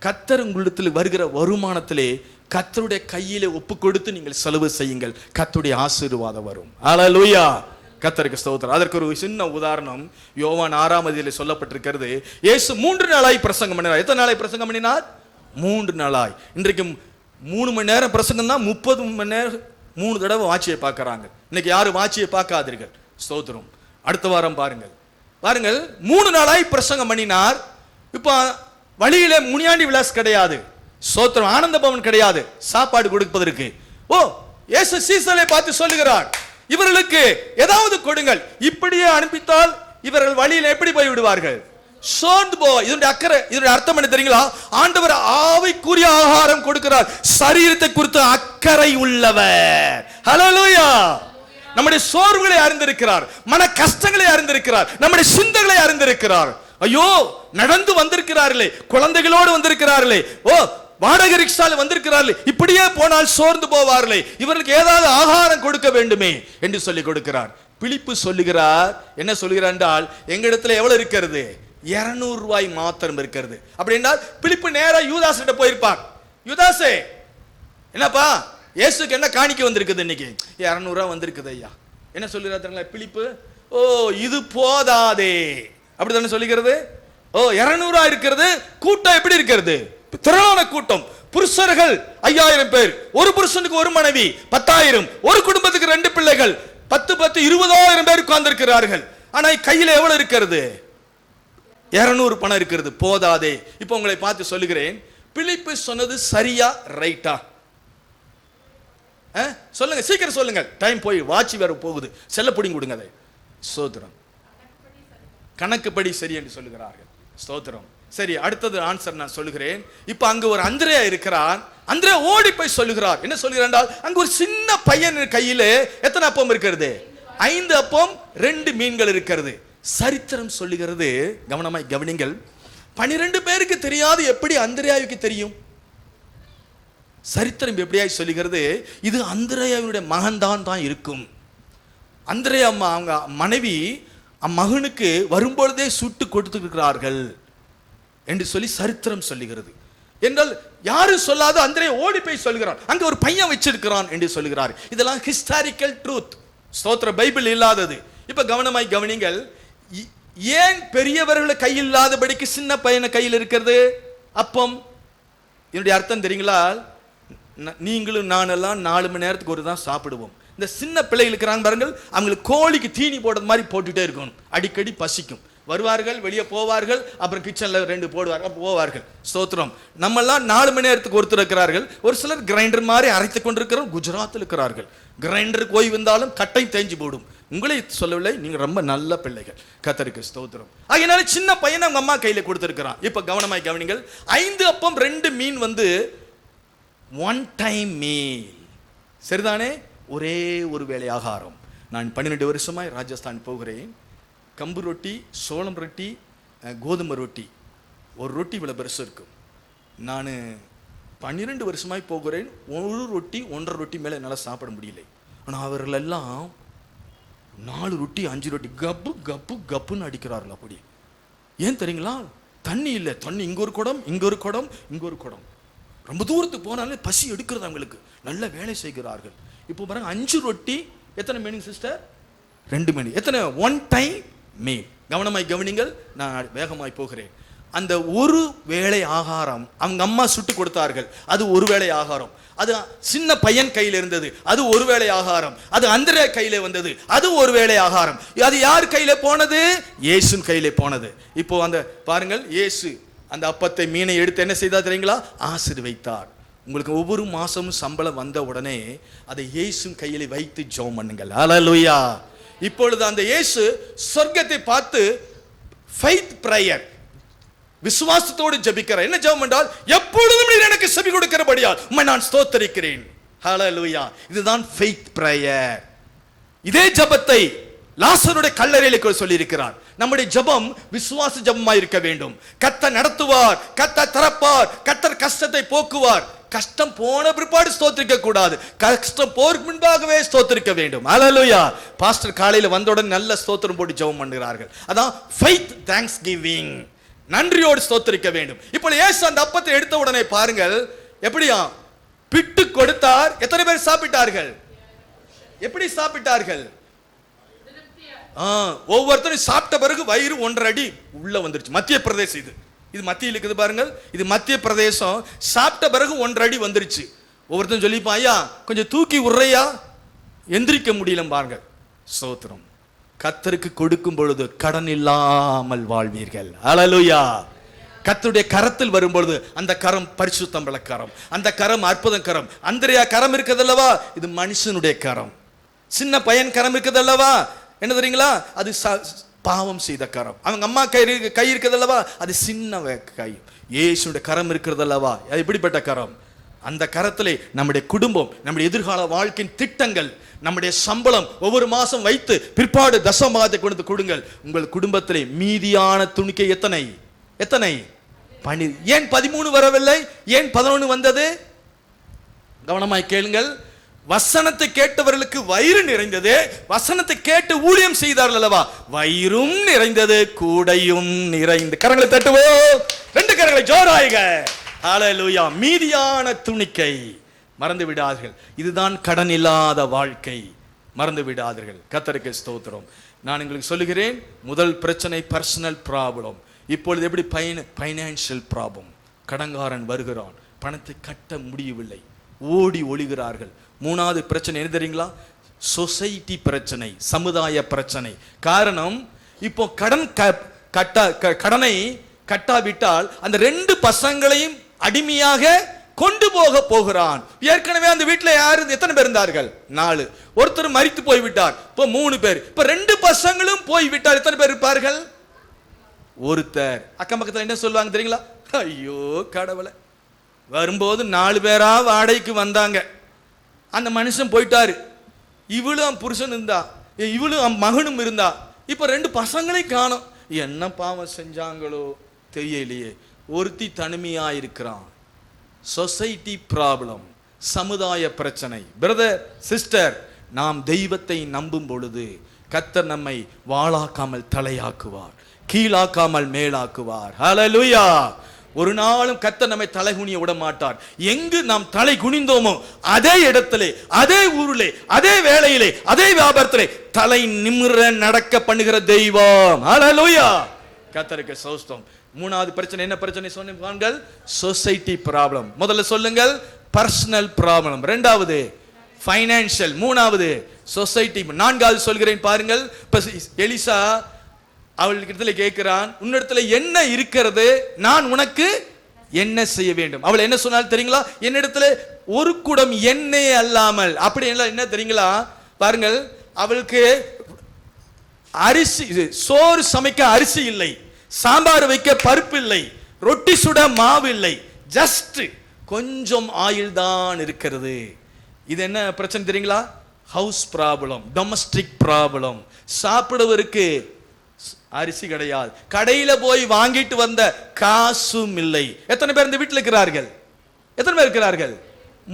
கர்த்தர் உங்களிடத்தில் வருகிற வருமானத்திலே கர்த்தருடைய கையிலே ஒப்பு கொடுத்து நீங்கள் செலவு செய்யுங்கள். கர்த்தருடைய ஆசீர்வாதம் வரும். ஹல்லேலூயா. கர்த்தருக்கு ஸ்தோத்திரம். அதற்கு ஒரு சின்ன உதாரணம் யோவான் 6ஆம் அதிகாரத்தில் சொல்லப்பட்டிருக்கிறது. இயேசு 3 நாளாய் பிரசங்கம் பண்ணினார். எத்தனை நாளாய் பிரசங்கம் பண்ணினார்? 3 நாளாய். இன்றைக்கு 3 மணி நேரம் பிரசங்கம் தான், 30 மணி நேரம் 3 தடவை வாட்சியை பார்க்கறாங்க. இன்னைக்கு யாரும் வாட்சியை பார்க்காதீர்கள். ஸ்தோத்திரம். அடுத்த வாரம் பாருங்கள், பாருங்கள், 3 நாளாய் பிரசங்கம் பண்ணினார். இப்போ வழியிலே முனியாண்டி விலாஸ் கிடையாது, ஸ்தோத்திரம், ஆனந்த பவன் கிடையாது சாப்பாடு கொடுப்பதற்கு. ஓ, இயேசு சீசரை பார்த்து சொல்லுகிறார், இவர்களுக்கு ஏதாவது கொடுங்கள், இப்படியே அனுப்பித்தால் இவர்கள் வழியில் எப்படி போய் விடுவார்கள்? சோர்ந்து போ. இதனுடைய அக்கறை, இதனுடைய அர்த்தம் என்ன தெரியுங்களா? ஆண்டவர் ஆவிக்குரிய ஆகாரம் கொடுக்கிறார், சரீரத்தை குறித்து அக்கறை உள்ளவர். ஹல்லேலூயா. நம்முடைய சோர்வுகளை அறிந்திருக்கிறார், மன கஷ்டங்களை அறிந்திருக்கிறார், நம்முடைய சிந்தைகளை அறிந்திருக்கிறார். ஐயோ, நடந்து வந்திருக்கிறார்களே, குழந்தைகளோடு வந்திருக்கிறார்களே, ஓ வாடகை ரிக்ஷால வந்திருக்கிறார்களே, இப்படியே போனால் சோர்ந்து போவார்களே, இவர்களுக்கு ஏதாவது ஆகாரம் கொடுக்க வேண்டுமே என்று சொல்லி கொடுக்கிறார். பிலிப்பு சொல்லுகிறார், என்ன சொல்லுகிறார் என்றால், எங்க இடத்துல எவ்வளவு இருக்கிறது? 200 ரூபாய் மாத்திரம் இருக்கிறது. அப்படி என்றால் பிலிப்பு நேரா யூதாஸ் கிட்ட போயிருப்பார். யூதாஸே, என்னப்பா இயேசுக்கு என்ன காணிக்க வந்திருக்குது? இன்னைக்கு 200 ரூபாய் வந்திருக்குது ஐயா. என்ன சொல்லுகிறார் பிலிப்பு? ஓ, இது போதாதே, அப்படித்தானே சொல்லுகிறது. ஓ, 200 ரூபாய் இருக்கிறது. கூட்டம் எப்படி இருக்கிறது? திரளான கூட்டம். புருஷர்கள் 5000 பேர், ஒரு புருஷனுக்கு ஒரு மனைவி 10,000, ஒரு குடும்பத்துக்கு 2 பிள்ளைகள் 10 10 20,000 பேர் உட்கார்ந்திருக்கிறார்கள். ஆனா கையில எவ்வளவு இருக்கிறது? 200 பணம் இருக்கிறது. போதாதே. இப்போ உங்களை பார்த்து சொல்லுகிறேன், பிலிப்பு சொன்னது சரியா ரைட்டா? சொல்லுங்க, சீக்கிரம் சொல்லுங்க, டைம் போய் வாட்சி வேற போகுது. செல்ல பிடிங்க கொடுங்க அதை. ஸ்தோத்திரம். கணக்குப்படி சரி என்று சொல்லுகிறார்கள். ஸ்தோத்திரம். சரி, அடுத்தது ஆன்சர் நான் சொல்லுகிறேன். இப்ப அங்க ஒரு அந்திரேயா இருக்கிறான். அந்திரேயா ஓடி போய் சொல்லுகிறார். என்ன சொல்லுகிறார்? அங்க ஒரு சின்ன பையன் கையில எத்தனை அப்பம் இருக்கிறது? 5 அப்பம் 2 மீன்கள் இருக்கிறது. சரித்திரம் சொல்லுகிறது, கவனமாய் கவனிங்கள், 12 பேருக்கு தெரியாது, எப்படி அந்திரேயாவுக்கு தெரியும்? சரித்திரம் எப்படியாய் சொல்லுகிறது, இது அந்திரேயாவினுடைய மகன்தான் தான் இருக்கும். அந்திரேயா அவங்க மனைவி மகனுக்கு வரும்பொழுதே சுட்டு கொடுத்துருக்கிறார்கள் என்று சொல்லி சரித்திரம் சொல்லுகிறது. என்றால் யாரும் சொல்லாத அந்திரேயா ஓடி போய் சொல்கிறான். அங்க ஒரு பையன் வச்சிருக்கிறான் என்று சொல்லுகிறார். இதெல்லாம் ஹிஸ்டாரிக்கல் ட்ரூத். ஸ்தோத்திர, பைபிள் இல்லாதது. இப்ப கவனமாய் கவனிங்கள், ஏன் பெரியவர்கள் கையில் இல்லாதபடிக்கு சின்ன பையனை கையில் இருக்கிறது அப்பம்? என்னுடைய அர்த்தம் தெரியுங்களா? நீங்களும் நானெல்லாம் 4 மணி நேரத்துக்கு ஒரு தான் சாப்பிடுவோம். இந்த சின்ன பிள்ளைகள் இருக்கிறாங்க பாருங்கள், அவங்களுக்கு கோழிக்கு தீனி போடுறது மாதிரி போட்டுட்டே இருக்கணும். அடிக்கடி பசிக்கும். வருவார்கள், வெளியே போவார்கள், அப்புறம் கிச்சன்ல 2 போடுவார்கள், போவார்கள். ஸ்தோத்திரம். நம்மெல்லாம் 4 மணி நேரத்துக்கு ஒருத்தர் இருக்கிறார்கள். ஒரு சிலர் கிரைண்டர் மாதிரி அரைத்து கொண்டிருக்கிறோம். குஜராத்தில் இருக்கிறார்கள். கிரைண்டருக்கு ஓய்வு வந்தாலும் கட்டை தேஞ்சு போடும். உங்களை சொல்லவில்லை, நீங்க ரொம்ப நல்ல பிள்ளைகள். கர்த்தருக்கு ஸ்தோத்திரம். அதனால சின்ன பையனை அவங்க அம்மா கையில கொடுத்திருக்கிறான். இப்ப கவனமாய் கவனிங்கள், 5 அப்பம் 2 மீன் ஒன் டைம் மீல். சரிதானே? ஒரே ஒரு வேளை ஆகாரம். நான் 12 வருஷமாய் ராஜஸ்தான் போகிறேன். கம்பு ரொட்டி, சோளம் ரொட்டி, கோதுமை ரொட்டி, ஒரு ரொட்டி இவ்வளவு பெருசு இருக்கும். நான் 12 வருஷமாய் போகிறேன். ஒரு ரொட்டி 1.5 ரொட்டி மேலே என்னால் சாப்பிட முடியலை. ஆனால் அவர்கள் எல்லாம் 4 ரொட்டி 5 ரொட்டி கப்பு கப்பு கப்புன்னு அடிக்கிறார்கள். அப்படி ஏன் தெரியுங்களா? தண்ணி இல்லை. தண்ணி இங்க ஒரு குடம், இங்க ஒரு குடம், இங்க ஒரு குடம். ரொம்ப தூரத்துக்கு போனாலே பசி எடுக்கிறது அவங்களுக்கு. நல்ல வேலை செய்கிறார்கள். இப்போ பாருங்க, 5 ரொட்டி எத்தனை மீனிங் சிஸ்டர்? 2 மீன். எத்தனை? 1 டைம் மீன். கவனமாய் கவனிங்கள், நான் வேகமாய் போகிறேன். அந்த ஒரு வேளை ஆகாரம் அவங்க அம்மா சுட்டு கொடுத்தார்கள். அது ஒரு வேளை ஆகாரம். அது சின்ன பையன் கையில் இருந்தது. அது ஒரு வேளை ஆகாரம். அது அந்திரே கையில வந்தது. அது ஒரு வேளை ஆகாரம். அது யார் கையில போனது? இயேசுவின் கையில போனது. இப்போ அந்த பாருங்கள், இயேசு அந்த அப்பத்தை மீனை எடுத்து என்ன செய்தார் தெரியுங்களா? ஆசீர்வதித்தார். உங்களுக்கு ஒவ்வொரு மாசமும் சம்பளம் வந்த உடனே அதை இயேசுவின் கையில வைத்து ஜெபம் பண்ணுங்கள். ஹல்லேலூயா. இப்பொழுது அந்த இயேசு சொர்க்கத்தை பார்த்து ஃபெய்த் பிரேயர், விசுவாசத்தோடு ஜெபிக்கிறார். என்ன ஜெபம் என்றால், எப்பொழுதும் நீர் எனக்கு செவி கொடுக்கிறபடியால் உம்மை நான் ஸ்தோத்திரிக்கிறேன். ஹல்லேலூயா. இதுதான் ஃபெய்த் பிரேயர். இதே ஜெபத்தை லாசருடைய கல்லறையில சொல்லி இருக்கிறார். நம்முடைய ஜெபம் விசுவாச ஜெபமாய் இருக்க வேண்டும். கர்த்தர் நடத்துவார், கர்த்தர் திறப்பார், கர்த்தர் கஷ்டத்தை போக்குவார். கஷ்டம் போன பிற்பாடு ஸ்தோத்திரிக்க கூடாது. கஷ்டம் போருக்கு முன்பாகவே ஸ்தோத்திரிக்க வேண்டும். ஹல்லேலூயா. பாஸ்டர் காலையில வந்தவுடன் நல்ல ஸ்தோத்திரம் போட்டு ஜெபம் பண்ணுகிறார்கள். அதான் ஃபெய்த் தேங்க்ஸ் கிவிங். நன்றியோடு ஸ்தோத்திரிக்க வேண்டும். இப்போ இயேசு அந்த அப்பத்தை எடுத்த உடனே பாருங்கள், எப்படியா பிட்டு கொடுத்தார். எத்தனை பேர் சாப்பிட்டார்கள்? எப்படி சாப்பிட்டார்கள்? ஒவ்வொருத்தரும் சாப்பிட்ட பிறகு வயிறு 1.5 அடி உள்ள வந்துருச்சு. மத்திய பிரதேசம் இது மத்தியில் இருக்குது பாருங்கள். இது மத்திய பிரதேசம். சாப்பிட்ட பிறகு 1.5 அடி வந்துருச்சு. ஒவ்வொருத்தரும் சொல்லிப்பான், ஐயா கொஞ்சம் தூக்கி உரையா, எந்திரிக்க முடியல பாருங்கள். ஸ்தோத்திரம். கர்த்தருக்கு கொடுக்கும் பொழுது கடன் இல்லாமல் வாழ்வீர்கள். ஹல்லேலூயா. கர்த்தருடைய கரத்தில் வரும்பொழுது அந்த கரம் பரிசுத்தம் உள்ள கரம், அந்த கரம் அற்புத கரம். அந்திரேயா கரம் இருக்குது அல்லவா? இது மனுஷனுடைய கரம். சின்ன பையன் கரம் இருக்குது அல்லவா? என்ன தெரியுங்களா? அது பாவம் செய்த கரம். அவங்க அம்மா கை இருக்குது அல்லவா? அது சின்ன கை. இயேசுடைய கரம் இருக்கிறது அல்லவா? அது எப்படிப்பட்ட கரம்? அந்த கரத்திலே நம்முடைய குடும்பம், நம்முடைய எதிர்கால வாழ்க்கையின் திட்டங்கள், நம்முடைய சம்பளம் ஒவ்வொரு மாசம் வைத்து பிற்பாடு தசமபாகத்தை கொண்டு கொடுங்கள். உங்கள் குடும்பத்திலே மீதியான துணிக்கை எத்தனை? 12. ஏன் 13 வரவில்லை? ஏன் 11 வந்தது? கவனமாய் கேளுங்கள். வசனத்தை கேட்டவர்களுக்கு வயிறு நிறைந்தது. வசனத்தை கேட்டு ஊழியம் செய்தார்கள் அல்லவா? வயிறும் நிறைந்தது, கூடையும் நிறைந்து. கரங்களை தட்டுவோம், 2 கரங்களை ஜோராய்க. ஹல்லேலூயா. மீதியான துணிக்கை மறந்து விடாதீர்கள். இதுதான் கடன் இல்லாத வாழ்க்கை. மறந்து விடாதீர்கள். கர்த்தருக்கு ஸ்தோத்திரம். நான் உங்களுக்கு சொல்லுகிறேன், முதல் பிரச்சனை பர்சனல் ப்ராப்ளம். இப்பொழுது எப்படி? Financial problem. கடன்காரன் வருகிறான், பணத்தை கட்ட முடியவில்லை, ஓடி ஒளிகிறார்கள். மூணாவது பிரச்சனை என்ன தெரியுங்களா? சொசைட்டி பிரச்சனை, சமுதாய பிரச்சனை. காரணம், இப்போ கடனை கட்டாவிட்டால் அந்த 2 பசங்களையும் அடிமையாக கொண்டு போகிறான். ஏற்கனவே அந்த வீட்டில் யாரு எத்தனை பேர் இருந்தார்கள்? 4. ஒருத்தர் மரித்து போய்விட்டார், இப்போ 3 பேர். இப்போ 2 பசங்களும் போய்விட்டார், எத்தனை பேர் இருப்பார்கள்? ஒருத்தர். அக்கம் பக்கத்தில் என்ன சொல்லுவாங்க தெரியுங்களா? ஐயோ கடவுளை, வரும்போது 4 பேரா வாடகைக்கு வந்தாங்க, அந்த மனுஷன் போயிட்டாரு, இவளும் புருஷன் இருந்தா, இவளும் மகனும் இருந்தா, இப்ப 2 பசங்களையும் காணோம். என்ன பாவம் செஞ்சாங்களோ தெரியலையே. ஒருத்தி தனிமையா இருக்கிறான். சொசைட்டி ப்ராப்ளம், சமுதாய பிரச்சனை. பிரதர் சிஸ்டர், நாம் தெய்வத்தை நம்பும் பொழுது கர்த்தர் நம்மை வாளாக்காமல் தலையாக்குவார், கீழாக்காமல் மேலாக்குவார். ஹல்லேலூயா. ஒரு நாளும் கர்த்தர் நம்மை தலை குனிய விட மாட்டார். எங்கு நாம் தலை குனிந்தோமோ அதே இடத்திலே, அதே ஊரிலே, அதே வேளையிலே, அதே வியாபாரத்திலே தலை நிமிர நடக்க பண்ணுகிற தெய்வம். ஹல்லேலூயா. கர்த்தருக்கு ஸ்தோத்திரம். மூணாவது பிரச்சனை என்ன பிரச்சனை சொன்னீர்கள்? Society problem. முதல்ல சொல்லுங்கள், பர்சனல் ப்ராப்ளம். இரண்டாவது ஃபைனான்சியல். மூணாவது சொசைட்டி. நான்காவது சொல்கிறேன் பாருங்கள். எலிசா அவளிடத்துல கேட்கிறான், உன்னிடத்துல என்ன இருக்கிறது, நான் உனக்கு என்ன செய்ய வேண்டும்? அவள் என்ன சொன்னாலும் தெரியுங்களா? என்னிடத்துல ஒரு குடம் எண்ணெய் அல்லாமல். அப்படி என்ன தெரியுங்களா? பாருங்கள், அவளுக்கு அரிசி, சோறு சமைக்க அரிசி இல்லை, சாம்பார் வைக்க பருப்பு இல்லை, ரொட்டி சுட மாவு இல்லை, ஜஸ்ட் கொஞ்சம் ஆயில் தான் இருக்கிறது. இது என்ன பிரச்சனை தெரியுங்களா? House problem, domestic problem. சாப்பிடுவதற்கு அரிசி கிடையாது, கடையில போய் வாங்கிட்டு வந்த காசும் இல்லை. எத்தனை பேர் இந்த வீட்டில் இருக்கிறார்கள்? எத்தனை பேர் இருக்கிறார்கள்?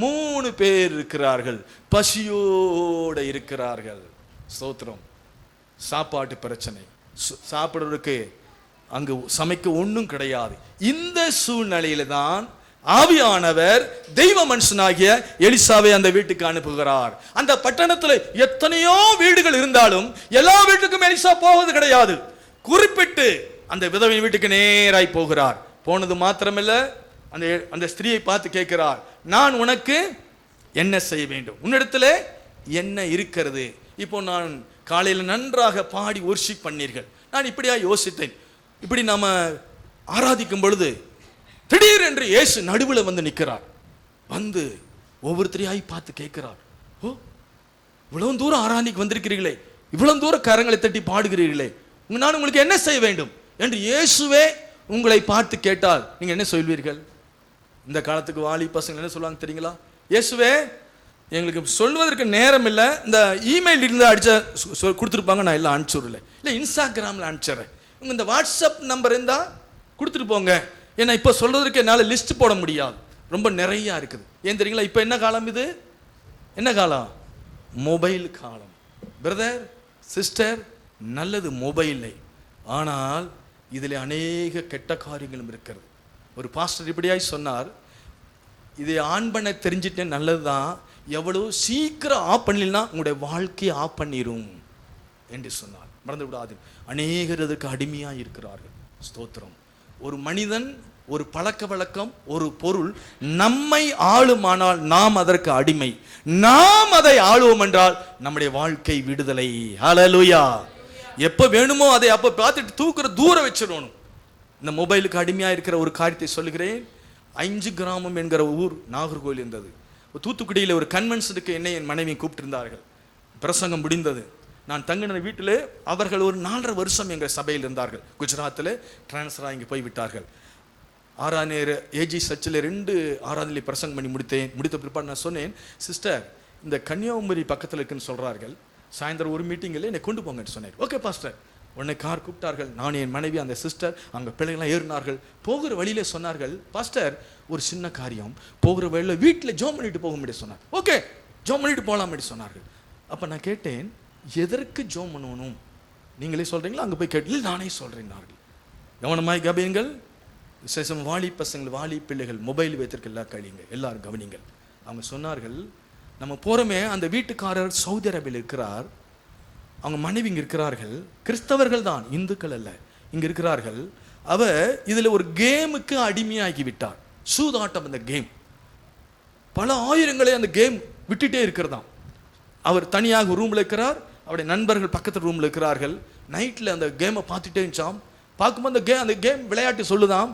3 பேர் இருக்கிறார்கள், பசியோட இருக்கிறார்கள். ஸ்தோத்திரம். சாப்பாட்டு பிரச்சனை, சாப்பிடுறதுக்கு அங்கு சமைக்க ஒன்றும் கிடையாது. இந்த சூழ்நிலையில தான் ஆவியானவர் தெய்வ மனுஷனாகிய எலிசாவை அந்த வீட்டுக்கு அனுப்புகிறார். அந்த பட்டணத்தில் எத்தனையோ வீடுகள் இருந்தாலும் எல்லா வீட்டுக்கும் எலிசா போவது கிடையாது. குறிப்பிட்டு அந்த விதவை வீட்டுக்கு நேராய் போகிறார். போனது மாத்திரமல்ல, அந்த ஸ்திரியை பார்த்து கேட்கிறார், நான் உனக்கு என்ன செய்ய வேண்டும்? உன்னிடத்துல என்ன இருக்கிறது? இப்போ நான் காலையில் நன்றாக பாடி வொர்ஷிப் பண்ணீர்கள். நான் இப்படியா யோசித்தேன், இப்படி நாம ஆராதிக்கும் பொழுது திடீரென்று இயேசு நடுவில் வந்து நிற்கிறார். வந்து ஒவ்வொருத்தரையாய் பார்த்து கேட்கிறார், ஓ இவ்வளவு தூரம் ஆராதிக்கு வந்திருக்கிறீர்களே, இவ்வளவு தூரம் கரங்களை தட்டி பாடுகிறீர்களே, நான் உங்களுக்கு என்ன செய்ய வேண்டும் என்று இயேசுவே உங்களை பார்த்து கேட்டால் நீங்க என்ன சொல்வீர்கள்? இந்த காலத்துக்கு வாலி பசங்க என்ன சொல்லுவாங்க தெரியுங்களா? இயேசுவே எங்களுக்கு சொல்வதற்கு நேரம் இல்லை, இந்த இமெயில் இருந்து அடிச்ச கொடுத்துருப்பாங்க, நான் எல்லாம் அனுப்பிச்சுடல, இல்லை இன்ஸ்டாகிராமில் அனுப்பிச்சிடுறேன், உங்க இந்த வாட்ஸ்அப் நம்பர் இருந்தால் கொடுத்துட்டு போங்க, ஏன்னா இப்போ சொல்றதுக்கு என்னால் லிஸ்ட் போட முடியாது, ரொம்ப நிறையா இருக்குது. ஏன் தெரியுங்களா? இப்போ என்ன காலம் இது? என்ன காலம்? மொபைல் காலம். பிரதர் சிஸ்டர், நல்லது மொபைல், ஆனால் இதில் அநேக கெட்ட காரியங்களும் இருக்கிறது. ஒரு பாஸ்டர் இப்படியாய் சொன்னார், இதை ஆன் பண்ண தெரிஞ்சிட்டேன் நல்லது தான், எவ்வளோ சீக்கிரம் ஆஃப் பண்ணலன்னா உங்களுடைய வாழ்க்கையை ஆஃப் பண்ணிடும் என்று சொன்னார். மறந்து விடாது, அநேகர் அதற்கு அடிமையாக இருக்கிறார்கள். ஸ்தோத்திரம். ஒரு மனிதன், ஒரு பழக்க வழக்கம், ஒரு பொருள் நம்மை ஆளுமானால் நாம் அதற்கு அடிமை, நாம் அதை ஆளுவோம் என்றால் நம்முடைய வாழ்க்கை விடுதலை. ஹல்லேலூயா. எப்போ வேணுமோ அதை அப்போ பார்த்துட்டு தூக்குற தூரம் வச்சிடணும். இந்த மொபைலுக்கு அடிமையாக இருக்கிற ஒரு காரியத்தை சொல்லுகிறேன். 5 கிராமம் என்கிற ஊர் நாகர்கோவில் இருந்தது. தூத்துக்குடியில் ஒரு கன்வென்ஷனுக்கு என்னை என் மனைவி கூப்பிட்டிருந்தார்கள். பிரசங்கம் முடிந்தது. நான் தங்கின வீட்டில் அவர்கள் ஒரு 4.5 வருஷம் எங்கள் சபையில் இருந்தார்கள். குஜராத்தில் டிரான்ஸ்ஃபராக இங்கே போய்விட்டார்கள். 6ஆம் நேர ஏஜி சர்ச்சில் 2 ஆராதனை பிரசங்கம் பண்ணி முடித்த பிற்பாடு நான் சொன்னேன், சிஸ்டர் இந்த கன்னியாகுமரி பக்கத்தில் இருக்குன்னு சொல்கிறார்கள், சாயந்தரம் ஒரு மீட்டிங்கில் என்னை கொண்டு போங்கன்னு சொன்னேன். Okay pastor. உடனே கார் கூப்பிட்டார்கள். நான், என் மனைவி, அந்த சிஸ்டர், அங்கே பிள்ளைகள்லாம் ஏறினார்கள். போகிற வழியிலே சொன்னார்கள், பாஸ்டர் ஒரு சின்ன காரியம், போகிற வழியில் வீட்டில் ஜோம் பண்ணிட்டு போக முடியும் சொன்னார். ஓகே ஜோம் பண்ணிட்டு போகலாம் அப்படி சொன்னார்கள். அப்போ நான் கேட்டேன், எதற்கு ஜோம் பண்ணணும் நீங்களே சொல்கிறீங்களா? அங்கே போய் கேட்டு நானே சொல்கிறேன்னார்கள். கவனமாய் கவனிங்கள். விசேஷம் வாலி பசங்கள், வாலி பிள்ளைகள், மொபைல் வைத்திருக்க எல்லா கழிங்க, எல்லாரும் கவனிங்கள். அவங்க சொன்னார்கள், நம்ம போகிறோமே அந்த வீட்டுக்காரர் சவுதி அரேபியில் இருக்கிறார், அவங்க மனைவி இங்கே இருக்கிறார்கள், கிறிஸ்தவர்கள் தான், இந்துக்கள் அல்ல, இங்கே இருக்கிறார்கள். அவர் இதில் ஒரு கேமுக்கு அடிமையாகி விட்டார், சூதாட்டம். அந்த கேம் பல ஆயிரங்களை அந்த கேம் விட்டுட்டே இருக்கிறதாம். அவர் தனியாக ரூமில் இருக்கிறார், அவருடைய நண்பர்கள் பக்கத்து ரூமில் இருக்கிறார்கள். நைட்டில் அந்த கேமை பார்த்துட்டே இருந்துச்சாம். பார்க்கும்போது அந்த கேம் விளையாட்டு சொல்லுதாம்,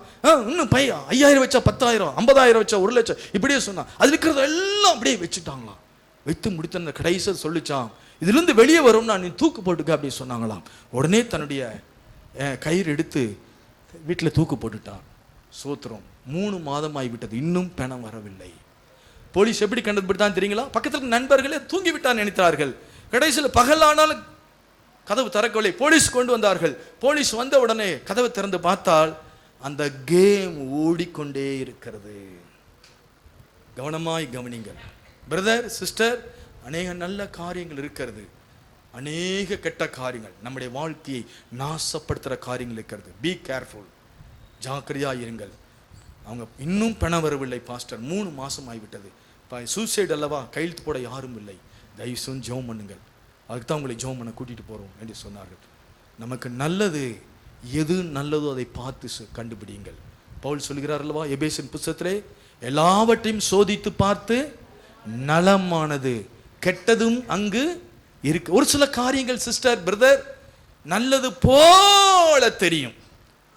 இன்னும் 5000 வச்சா 10,000, 50,000 வச்சா 1 லட்சம், இப்படியே சொன்னான். அது இருக்கிறத எல்லாம் அப்படியே வச்சுட்டாங்களாம். வைத்து முடித்த அந்த கடைசியில் சொல்லிச்சான், இதுலேருந்து வெளியே வரும்னா நீ தூக்கு போட்டுக்க அப்படின்னு சொன்னாங்களாம். உடனே தன்னுடைய கயிறு எடுத்து வீட்டில் தூக்கு போட்டுட்டான். சோத்திரம். 3 மாதம் ஆகிவிட்டது, இன்னும் பணம் வரவில்லை. போலீஸ் எப்படி கண்டுபிடித்தான் தெரியுங்களா? பக்கத்தில் நண்பர்களே தூங்கி விட்டான் நினைத்தார்கள். கடைசியில் பகலானாலும் கதவு திறக்கவில்லை. போலீஸ் கொண்டு வந்தார்கள். போலீஸ் வந்த உடனே கதவை திறந்து பார்த்தால் அந்த கேம் ஓடிக்கொண்டே இருக்கிறது. கவனமாய் கவனிங்கள் பிரதர் சிஸ்டர், அநேக நல்ல காரியங்கள் இருக்கிறது, அநேக கெட்ட காரியங்கள் நம்முடைய வாழ்க்கையை நாசப்படுத்துகிற காரியங்கள் இருக்கிறது. பி கேர்ஃபுல், ஜாக்கிரதையாக இருங்கள். அவங்க இன்னும் பணம் வரவில்லை பாஸ்டர், 3 மாதம் ஆகிவிட்டது, சூசைட் அல்லவா, கையெழுத்து போட யாரும் இல்லை, தயவுசெய்து ஜெபம் பண்ணுங்கள், அதுக்கு தான் உங்களை ஜெபம் பண்ண கூட்டிகிட்டு போகிறோம் என்று சொன்னார்கள். நமக்கு நல்லது எது நல்லதோ அதை பார்த்து கண்டுபிடியுங்கள். பவுல் சொல்கிறார் அல்லவா எபேசியன் புத்தகத்திலே, எல்லாவற்றையும் சோதித்து பார்த்து நலமானது கெட்டதும் அங்கு இருக்கு. ஒரு சில காரியங்கள் சிஸ்டர் பிரதர் நல்லது போல தெரியும்,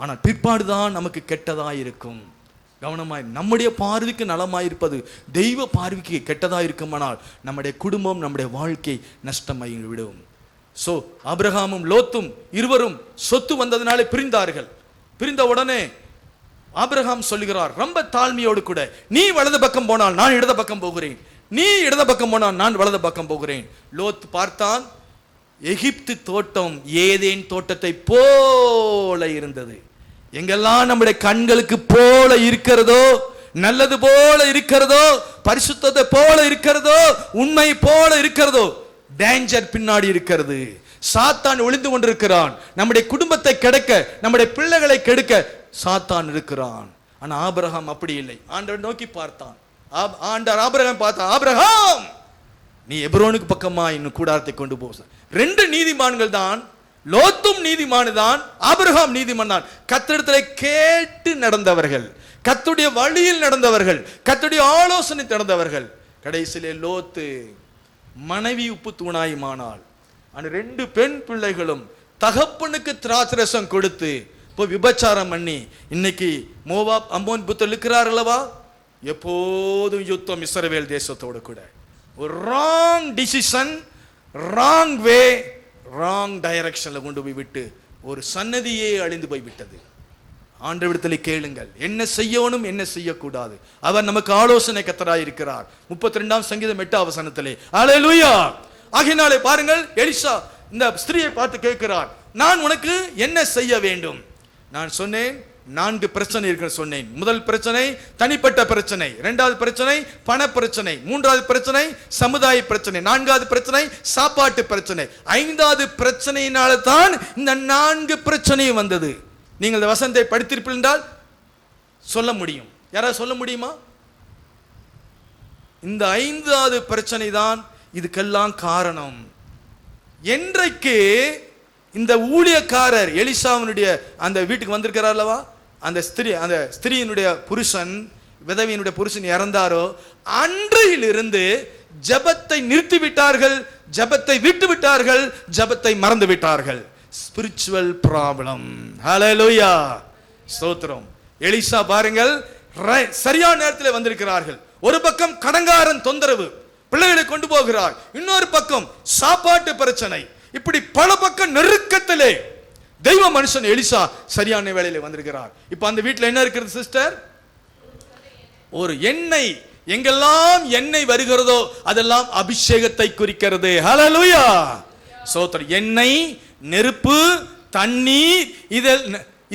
ஆனால் பிற்பாடுதான் நமக்கு கெட்டதாக இருக்கும். கவனமாய், நம்முடைய பார்வைக்கு நலமாயிருப்பது தெய்வ பார்வைக்கு கெட்டதாக இருக்குமானால் நம்முடைய குடும்பம் நம்முடைய வாழ்க்கை நஷ்டமாகி விடும். ஸோ ஆபிரகாமும் லோத்தும் இருவரும் சொத்து வந்ததினாலே பிரிந்தார்கள். பிரிந்த உடனே ஆபிரகாம் சொல்லுகிறார் ரொம்ப தாழ்மையோடு கூட, நீ வலது பக்கம் போனால் நான் இடது பக்கம் போகிறேன், நீ இடது பக்கம் போனால் நான் வலது பக்கம் போகிறேன். லோத் பார்த்தான், எகிப்து தோட்டம் ஏதேன் தோட்டத்தை போல இருந்தது. எங்கெல்லாம் நம்முடைய கண்களுக்கு போல இருக்கிறதோ, நல்லது போல இருக்கிறதோ, பரிசுத்தத்தை போல இருக்கிறதோ, உண்மை போல இருக்கிறதோ, டேஞ்சர் பின்னாடி இருக்கிறது. சாத்தான் ஒளிந்து கொண்டிருக்கிறான். நம்முடைய குடும்பத்தை கெடுக்க, நம்முடைய பிள்ளைகளை கெடுக்க சாத்தான் இருக்கிறான். ஆனா ஆபிரகாம் அப்படி இல்லை. ஆண்டவர் நோக்கி பார்த்தான். ஆண்டவர் ஆபிரகாம் பார்த்தான், ஆபிரகாம் நீ எப்ரோனுக்கு பக்கமா இன்னும் கூடாரத்தை கொண்டு போ. 2 நீதிமான்கள் தான், லோத்தும் நீதிமான் தான், ஆபிரகாம் நீதிமான் தான். கர்த்தரிடத்திலே கேட்டு நடந்தவர்கள், கர்த்தருடைய வழியில் நடந்தவர்கள், கர்த்தருடைய ஆலோசனை நடந்தவர்கள். கடைசியிலே லோத்து மனைவி உப்பு தூணாயுமானால், அந்த 2 பெண் பிள்ளைகளும் தகப்பனுக்கு திராட்சரசம் கொடுத்து இப்போ விபச்சாரம் பண்ணி இன்னைக்கு மோவாப் அம்மோன் புத்தர் இருக்கிறார் அல்லவா, எப்போதும் யுத்தம் இஸ்ரவேல் தேசத்தோடு கூட. ஒரு ராங் டிசிஷன், ராங் வே, ராங் டைரக்ஷன்ல கொண்டு போய் விட்டு ஒரு சன்னதியே அழிந்து போய் விட்டது. ஆண்டவரிடத்தில் கேளுங்கள், என்ன செய்யணும் என்ன செய்யக்கூடாது. அவர் நமக்கு ஆலோசனை கர்த்தராய் இருக்கிறார். 32ஆம் சங்கீதம் 8ஆம் வசனத்திலே அல்லேலூயா. ஆகையினாலே பாருங்கள், எலிசா இந்த ஸ்திரியை பார்த்து கேட்கிறார், நான் உனக்கு என்ன செய்ய வேண்டும்? நான் சொன்னேன் 4 பிரச்சனை இருக்கு சொன்னேன். முதல் பிரச்சனை தனிப்பட்ட பிரச்சனை, 2வது பிரச்சனை பண பிரச்சனை, 3வது பிரச்சனை சமுதாய பிரச்சனை, 4வது பிரச்சனை சாப்பாட்டு பிரச்சனை, 5வது பிரச்சனையினால தான் இந்த 4 பிரச்சனையும் வந்தது. நீங்கள் இந்த வசனத்தை படித்திருப்பீர்கள் என்றால் சொல்ல முடியும். யாராவது சொல்ல முடியுமா? இந்த 5வது பிரச்சனை தான் இதுக்கெல்லாம் காரணம். என்றைக்கு இந்த ஊழியக்காரர் எலிசாவினுடைய அந்த வீட்டுக்கு வந்திருக்கிறார் அல்லவா, அந்த ஸ்திரீயினுடைய புருஷன், விதவியினுடைய புருஷன் இறந்தாரோ, அன்றையிலிருந்து ஜெபத்தை நிறுத்தி விட்டார்கள், ஜெபத்தை விட்டு விட்டார்கள், ஜெபத்தை மறந்து விட்டார்கள். Spiritual problem. ஹல்லேலூயா, ஸ்தோத்திரம். எலிசா பாருங்கள், சரியான நேரத்தில் வந்திருக்கிறார்கள். ஒரு பக்கம் கடங்காரன் தொந்தரவு, பிள்ளைகளை கொண்டு போகிறார், இன்னொரு பக்கம் சாப்பாட்டு பிரச்சனை, இப்படி பல பக்கம் நெருக்கத்திலே தெய்வ மனுஷன் எலிசா சரியான வேளையில வந்திருக்கிறார். இப்ப அந்த வீட்டில் என்ன இருக்கிறது சிஸ்டர்? ஒரு எண்ணெய். எங்கெல்லாம் எண்ணெய் வருகிறதோ அதெல்லாம் அபிஷேகத்தை குறிக்கிறது. ஹல்லேலூயா, ஸ்தோத்திரம். எண்ணெய், நெருப்பு, தண்ணீர்,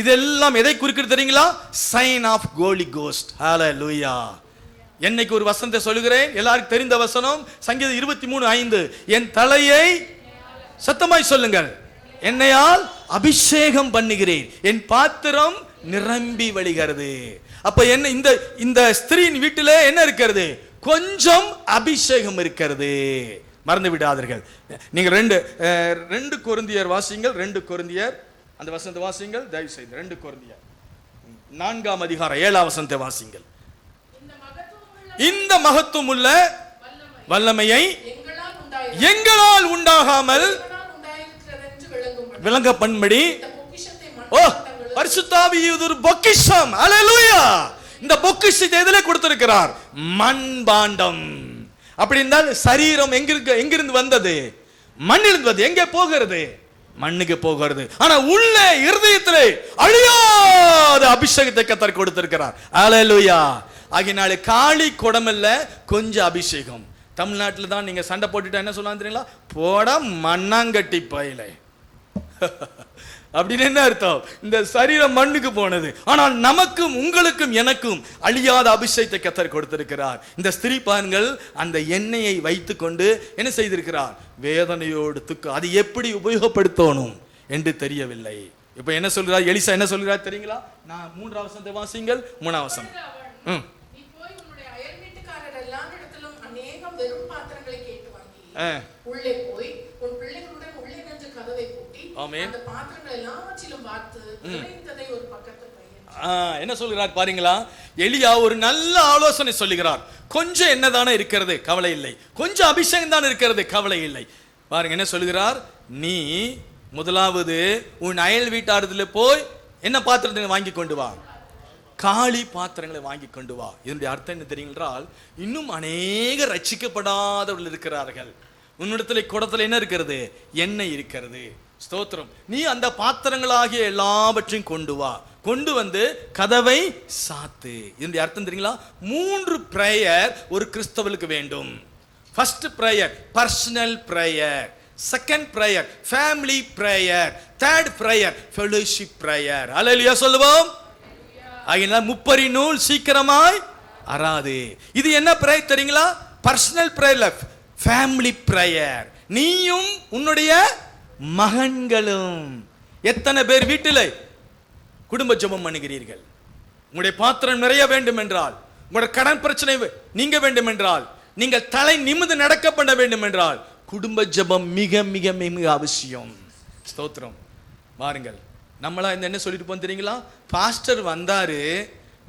இதெல்லாம் எதை குறிக்கிறது தெரியுங்களா? Sign of holy ghost. ஹல்லேலூயா. என்னைக்கு ஒரு வசனத்தை சொல்லுகிறேன், எல்லாருக்கும் தெரிந்த வசனம், சங்கீதம் 23:5, என் தலையை சத்தமாய் சொல்லுங்கள், என்னையால் அபிஷேகம் பண்ணுகிறேன், என் பாத்திரம் நிரம்பி வழிகிறது. அப்ப என்ன, இந்த ஸ்திரீயின் வீட்டிலே என்ன இருக்கிறது? கொஞ்சம் அபிஷேகம் இருக்கிறது. மறந்து விடாதீர்கள். நீங்க 2 கொரிந்தியர் வாசிங்கள். 2 கொரிந்தியர் அந்த வசனத்தை வாசிங்கள் தயவு செய்து. 2 கொரிந்தியர் 4ஆம் அதிகாரம் 7ஆம் வசனத்தை வாசிங்கள். இந்த மகத்துவம் உள்ள வல்லமையை எங்களால் உண்டாகாமல் விளங்க பண்ணும்படி பரிசுத்த ஆவி ஒரு பொக்கிஷம். அல்லேலூயா. இந்த பொக்கிஷத்தை எதிலே கொடுத்திருக்கிறார்? மண்பாண்டம். அப்படி இருந்தால் சரீரம் எங்கிருந்து வந்தது? மண்ணிலிருந்து வந்தது. எங்கே போகிறது? மண்ணுக்கு போகிறது. ஆனா உள்ளே இருதயத்திலே அழியாத அபிஷேகத்தை கர்த்தர் கொடுத்திருக்கிறார். அல்லேலூயா. ஆகினால காளி குடமல்ல, கொஞ்சம் அபிஷேகம். தமிழ்நாட்டில் தான் நீங்க சண்டை போட்டுட்டா என்ன சொல்லலாம் தெரியுங்களா? போட மண்ணாங்கட்டி பயில. அப்படின்னு என்ன அர்த்தம்? இந்த சரீரம் மண்ணுக்கு போனது. ஆனால் நமக்கும் உங்களுக்கும் எனக்கும் அழியாத அபிஷேகத்தை கர்த்தர் கொடுத்திருக்கிறார். இந்த ஸ்திரீ பாருங்கள், அந்த எண்ணெயை வைத்துக் கொண்டு என்ன செய்திருக்கிறார்? வேதனையோடு துக்கம். அது எப்படி உபயோகப்படுத்தணும் என்று தெரியவில்லை. இப்ப என்ன சொல்கிறார் எலிசா? என்ன சொல்கிறார் தெரியுங்களா? நான் 3ஆம் வசனத்தை வாசிங்கள். 3ஆம் வசனம். உள்ளே போய் உன் பிள்ளைகளுடன் உள்ளே நின்று கதவை பூட்டி அந்த பாத்திரங்கள் எல்லாவற்றிலும் பார்த்து நிறைந்ததை ஒரு பக்கத்தில் வை. என்ன சொல்கிறார் பாருங்களா? எலியா ஒரு நல்ல ஆலோசனை சொல்லுகிறார். கொஞ்சம் என்னதானே இருக்கிறது, கவலை இல்லை. கொஞ்சம் அபிஷேகம் தான் இருக்கிறது, கவலை இல்லை. பாருங்க என்ன சொல்லுகிறார்? நீ முதலாவது உன் அயல் வீட்டாரத்துல போய் என்ன பாத்திரத்தை வாங்கி கொண்டு வா, காளி பாத்திரங்களை வாங்கி கொண்டு வா. இதனுடைய அர்த்தம் என்ன தெரியுங்களால், இன்னும் அநேக ரட்சிக்கப்படாதவர்கள் இருக்கிறார்கள். உன்னிடத்துல குடத்துல என்ன இருக்கிறது? எண்ணெய் இருக்கிறது. ஸ்தோத்திரம். நீ அந்த பாத்திரங்களாகிய எல்லாவற்றையும் கொண்டு வா, கொண்டு வந்து கதவை சாத்து. இதனுடைய அர்த்தம் தெரியுங்களா? 3 பிரேயர் ஒரு கிறிஸ்தவனுக்கு வேண்டும். First prayer personal prayer, second prayer family prayer, third prayer fellowship prayer. அல்லேலூயா சொல்லுவோம். ஆகினால் முப்பரி நூல் சீக்கிரமாய் அறாது. இது என்ன பிரேயர் தெரியுங்களா? Personal prayer, family prayer. நீயும் உன்னுடைய மகன்களும். எத்தனை பேர் வீட்டில் குடும்ப ஜெபம் பண்ணுகிறீர்கள்? உங்களுடைய பாத்திரம் நிறைய வேண்டும் என்றால், உங்களுடைய கடன் பிரச்சனை நீங்க வேண்டும் என்றால், நீங்கள் தலை நிமிர்ந்து நடக்க பண்ண வேண்டும் என்றால், குடும்ப ஜெபம் மிக மிக மிக அவசியம். ஸ்தோத்திரம். வாருங்கள். நம்மளா என்ன சொல்லிட்டு போன் தெரியுங்களா? பாஸ்டர் வந்தாரு,